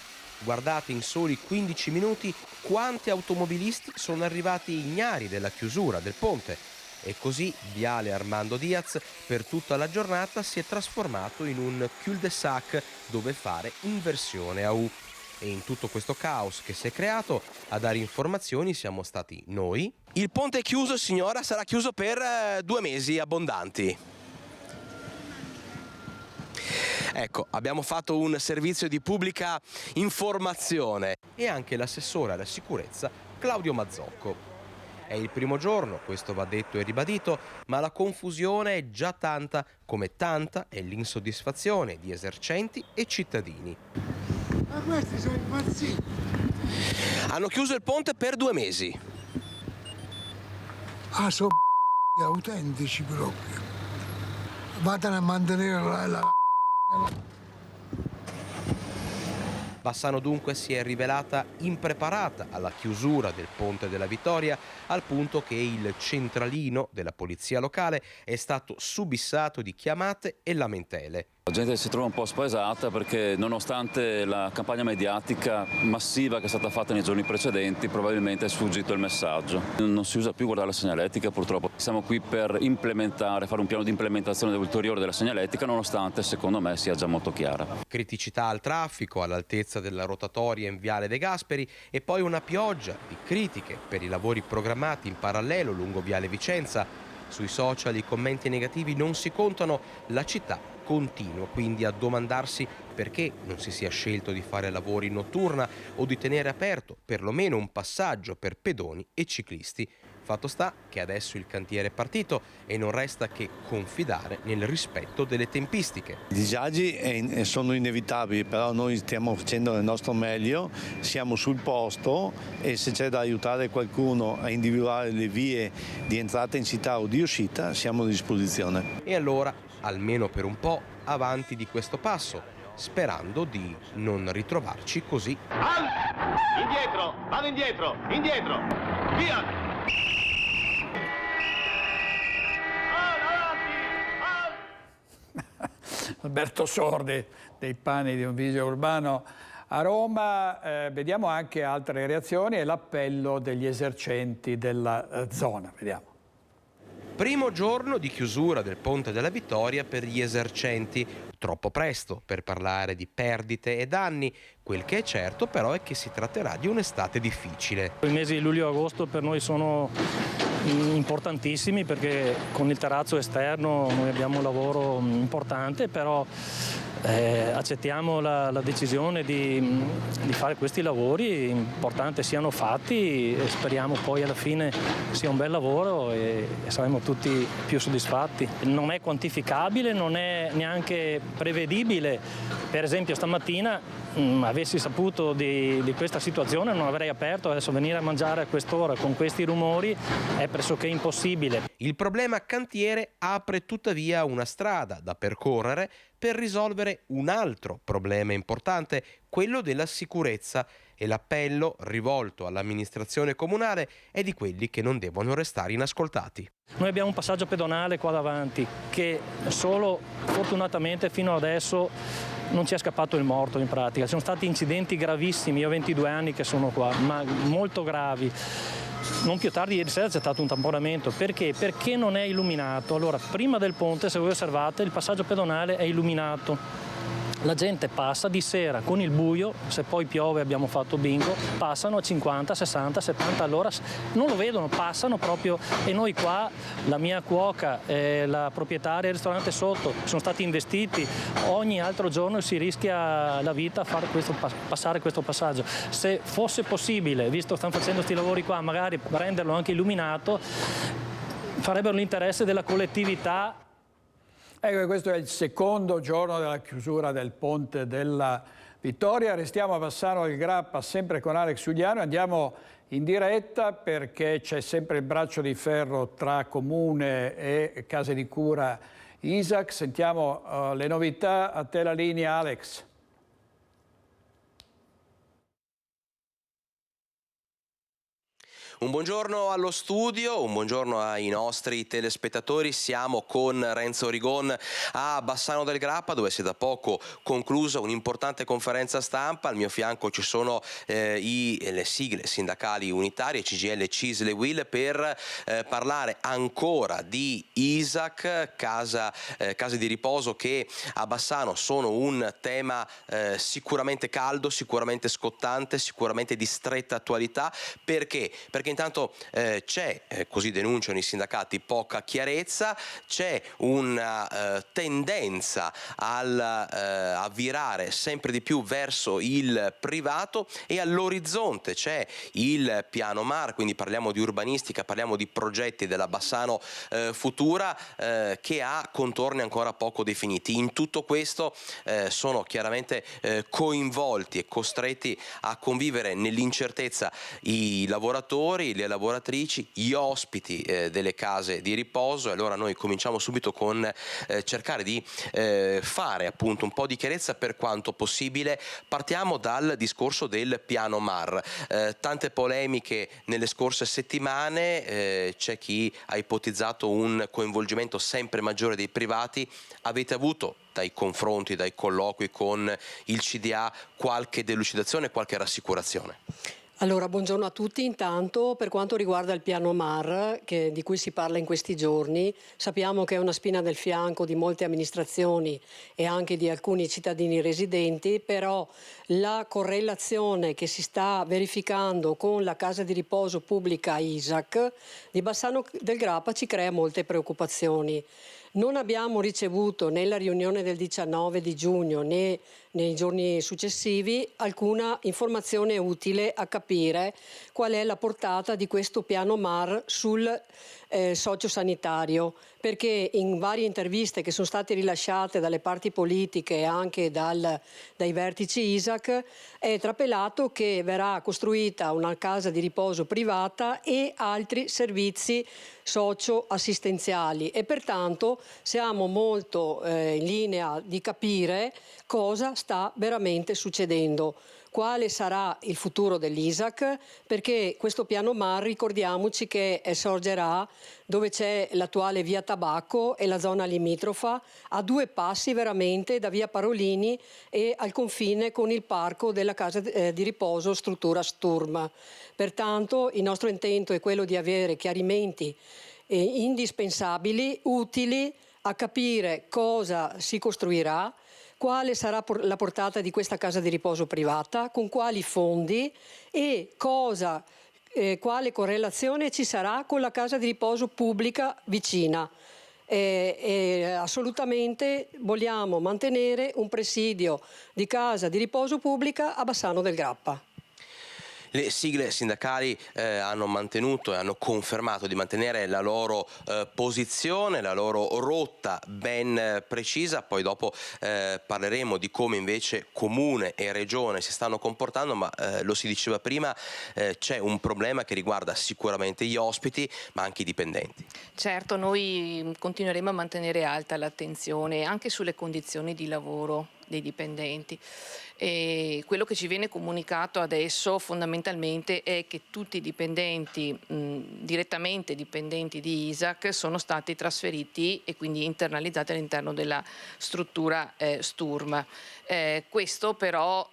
Guardate in soli 15 minuti quanti automobilisti sono arrivati ignari della chiusura del ponte. E così Viale Armando Diaz per tutta la giornata si è trasformato in un cul-de-sac dove fare inversione a U. E in tutto questo caos che si è creato, a dare informazioni siamo stati noi. Il ponte è chiuso, signora, sarà chiuso per 2 mesi abbondanti. Ecco, abbiamo fatto un servizio di pubblica informazione. E anche l'assessore alla sicurezza Claudio Mazzocco. È il primo giorno, questo va detto e ribadito, ma la confusione è già tanta, come tanta è l'insoddisfazione di esercenti e cittadini. Ma questi sono impazziti! Hanno chiuso il ponte per 2 mesi. Ah, sono autentici proprio. Vadano a mantenere la... Bassano dunque si è rivelata impreparata alla chiusura del Ponte della Vittoria, al punto che il centralino della polizia locale è stato subissato di chiamate e lamentele. La gente si trova un po' spaesata perché nonostante la campagna mediatica massiva che è stata fatta nei giorni precedenti, probabilmente è sfuggito il messaggio. Non si usa più guardare la segnaletica purtroppo. Siamo qui per fare un piano di implementazione ulteriore della segnaletica, nonostante secondo me sia già molto chiara. Criticità al traffico all'altezza della rotatoria in Viale De Gasperi e poi una pioggia di critiche per i lavori programmati in parallelo lungo Viale Vicenza. Sui social i commenti negativi non si contano, la città continua quindi a domandarsi perché non si sia scelto di fare lavori in notturna o di tenere aperto perlomeno un passaggio per pedoni e ciclisti. Fatto sta che adesso il cantiere è partito e non resta che confidare nel rispetto delle tempistiche. I disagi sono inevitabili, però noi stiamo facendo il nostro meglio, siamo sul posto e se c'è da aiutare qualcuno a individuare le vie di entrata in città o di uscita siamo a disposizione. E allora, almeno per un po', avanti di questo passo, sperando di non ritrovarci così. Indietro, vado indietro, indietro, via! Alberto Sordi dei Panni di un Visio Urbano a Roma. Vediamo anche altre reazioni e l'appello degli esercenti della zona. Vediamo. Primo giorno di chiusura del Ponte della Vittoria per gli esercenti. Troppo presto per parlare di perdite e danni. Quel che è certo però è che si tratterà di un'estate difficile. I mesi di luglio e agosto per noi sono importantissimi perché con il terrazzo esterno noi abbiamo un lavoro importante, però accettiamo la decisione di fare questi lavori, è importante siano fatti e speriamo poi alla fine sia un bel lavoro e saremo tutti più soddisfatti. Non è quantificabile, non è neanche prevedibile. Per esempio stamattina avessi saputo di questa situazione non avrei aperto, adesso venire a mangiare a quest'ora con questi rumori è pressoché impossibile. Il problema cantiere apre tuttavia una strada da percorrere per risolvere un altro problema importante, quello della sicurezza, e l'appello rivolto all'amministrazione comunale è di quelli che non devono restare inascoltati. Noi abbiamo un passaggio pedonale qua davanti che solo fortunatamente fino adesso non ci è scappato il morto in pratica. Ci sono stati incidenti gravissimi, io ho 22 anni che sono qua, ma molto gravi. Non più tardi ieri sera c'è stato un tamponamento. Perché? Perché non è illuminato. Allora, prima del ponte, se voi osservate, il passaggio pedonale è illuminato. La gente passa di sera con il buio, se poi piove abbiamo fatto bingo, passano a 50, 60, 70 all'ora, non lo vedono, passano proprio, e noi qua, la mia cuoca, la proprietaria del ristorante sotto, sono stati investiti, ogni altro giorno si rischia la vita a fare passare questo passaggio. Se fosse possibile, visto che stanno facendo questi lavori qua, magari renderlo anche illuminato, farebbero l'interesse della collettività. Ecco, questo è il secondo giorno della chiusura del Ponte della Vittoria. Restiamo a Bassano del Grappa, sempre con Alex Giuliano. Andiamo in diretta perché c'è sempre il braccio di ferro tra Comune e case di cura ISAC. Sentiamo le novità. A te la linea, Alex. Un buongiorno allo studio, un buongiorno ai nostri telespettatori. Siamo con Renzo Rigon a Bassano del Grappa, dove si è da poco conclusa un'importante conferenza stampa. Al mio fianco ci sono le sigle sindacali unitarie CGIL, CISL e UIL per parlare ancora di ISAC, case di riposo che a Bassano sono un tema sicuramente caldo, sicuramente scottante, sicuramente di stretta attualità. Perché? Perché intanto c'è, così denunciano i sindacati, poca chiarezza, c'è una tendenza a virare sempre di più verso il privato e all'orizzonte c'è il piano MAR, quindi parliamo di urbanistica, parliamo di progetti della Bassano Futura che ha contorni ancora poco definiti. In tutto questo sono chiaramente coinvolti e costretti a convivere nell'incertezza i lavoratori, le lavoratrici, gli ospiti delle case di riposo. E allora noi cominciamo subito con cercare di fare appunto un po' di chiarezza per quanto possibile. Partiamo dal discorso del piano MAR. Tante polemiche nelle scorse settimane, c'è chi ha ipotizzato un coinvolgimento sempre maggiore dei privati. Avete avuto dai confronti, dai colloqui con il CDA qualche delucidazione, qualche rassicurazione? Allora, buongiorno a tutti. Intanto, per quanto riguarda il piano MAR, di cui si parla in questi giorni, sappiamo che è una spina nel fianco di molte amministrazioni e anche di alcuni cittadini residenti, però la correlazione che si sta verificando con la casa di riposo pubblica ISAC di Bassano del Grappa ci crea molte preoccupazioni. Non abbiamo ricevuto nella riunione del 19 di giugno né nei giorni successivi alcuna informazione utile a capire qual è la portata di questo piano MAR sul sociosanitario, perché in varie interviste che sono state rilasciate dalle parti politiche e anche dai vertici ISAC è trapelato che verrà costruita una casa di riposo privata e altri servizi socio-assistenziali e pertanto siamo molto in linea di capire cosa sta veramente succedendo. Quale sarà il futuro dell'ISAC? Perché questo piano MAR, ricordiamoci che sorgerà dove c'è l'attuale via Tabacco e la zona limitrofa, a 2 passi veramente da via Parolini e al confine con il parco della casa di riposo struttura Sturm. Pertanto il nostro intento è quello di avere chiarimenti indispensabili, utili a capire cosa si costruirà, quale sarà la portata di questa casa di riposo privata, con quali fondi e quale correlazione ci sarà con la casa di riposo pubblica vicina. Assolutamente vogliamo mantenere un presidio di casa di riposo pubblica a Bassano del Grappa. Le sigle sindacali hanno mantenuto e hanno confermato di mantenere la loro posizione, la loro rotta ben precisa. Poi dopo parleremo di come invece Comune e Regione si stanno comportando, ma lo si diceva prima, c'è un problema che riguarda sicuramente gli ospiti ma anche i dipendenti. Certo, noi continueremo a mantenere alta l'attenzione anche sulle condizioni di lavoro dei dipendenti. E quello che ci viene comunicato adesso fondamentalmente è che tutti i dipendenti, direttamente dipendenti di ISAC, sono stati trasferiti e quindi internalizzati all'interno della struttura Sturm. Questo però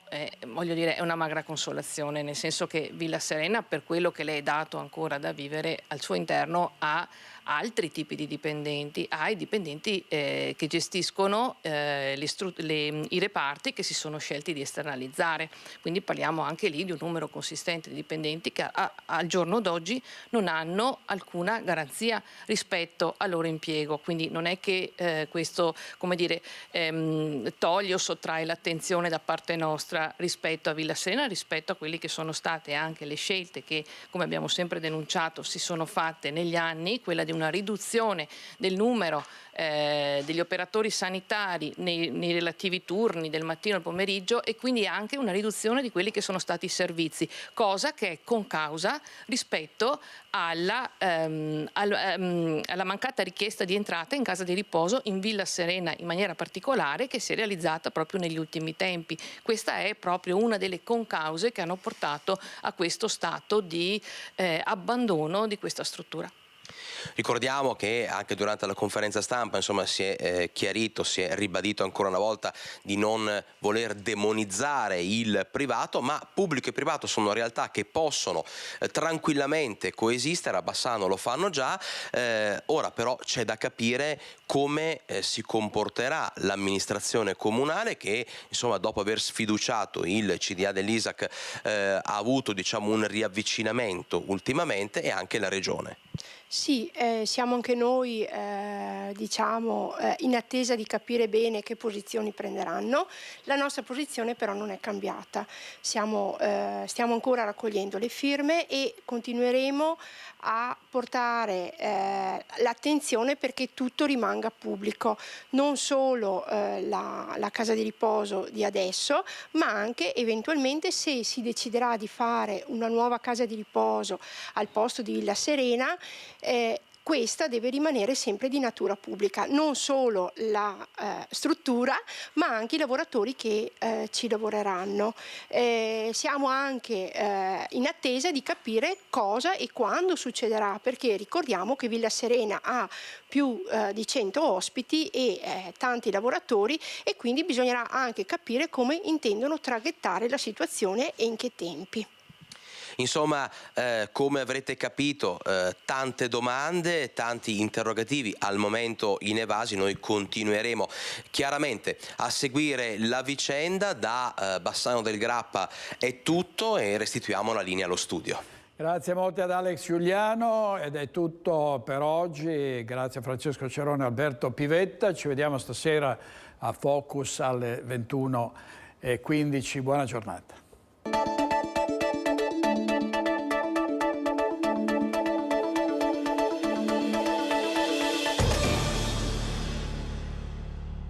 voglio dire, è una magra consolazione, nel senso che Villa Serena, per quello che le è dato ancora da vivere al suo interno, ha altri tipi di dipendenti, ha i dipendenti che gestiscono i reparti che si sono scelti di esternalizzare, quindi parliamo anche lì di un numero consistente di dipendenti che al giorno d'oggi non hanno alcuna garanzia rispetto al loro impiego, quindi non è che questo, come dire, toglie o sottrae l'attenzione da parte nostra rispetto a Villa Serena, rispetto a quelle che sono state anche le scelte che, come abbiamo sempre denunciato, si sono fatte negli anni, quella di una riduzione del numero degli operatori sanitari nei relativi turni del mattino al pomeriggio e quindi anche una riduzione di quelli che sono stati i servizi, cosa che è concausa rispetto alla mancata richiesta di entrata in casa di riposo in Villa Serena in maniera particolare, che si è realizzata proprio negli ultimi tempi. Questa è proprio una delle concause che hanno portato a questo stato di abbandono di questa struttura. Ricordiamo che anche durante la conferenza stampa, insomma, si è chiarito, si è ribadito ancora una volta di non voler demonizzare il privato, ma pubblico e privato sono realtà che possono tranquillamente coesistere. A Bassano lo fanno già, ora però c'è da capire come si comporterà l'amministrazione comunale che, insomma, dopo aver sfiduciato il CDA dell'ISAC ha avuto, diciamo, un riavvicinamento ultimamente, e anche la Regione. Sì, siamo anche noi in attesa di capire bene che posizioni prenderanno. La nostra posizione però non è cambiata. Stiamo ancora raccogliendo le firme e continueremo a portare l'attenzione perché tutto rimanga pubblico, non solo la casa di riposo di adesso, ma anche eventualmente, se si deciderà di fare una nuova casa di riposo al posto di Villa Serena, questa deve rimanere sempre di natura pubblica, non solo la struttura ma anche i lavoratori che ci lavoreranno. Siamo anche in attesa di capire cosa e quando succederà, perché ricordiamo che Villa Serena ha più di 100 ospiti e tanti lavoratori, e quindi bisognerà anche capire come intendono traghettare la situazione e in che tempi. Insomma, come avrete capito, tante domande, tanti interrogativi al momento inevasi. Noi continueremo chiaramente a seguire la vicenda. Da Bassano del Grappa è tutto e restituiamo la linea allo studio. Grazie molte ad Alex Giuliano, ed è tutto per oggi. Grazie a Francesco Cerone e Alberto Pivetta. Ci vediamo stasera a Focus alle 21:15. Buona giornata.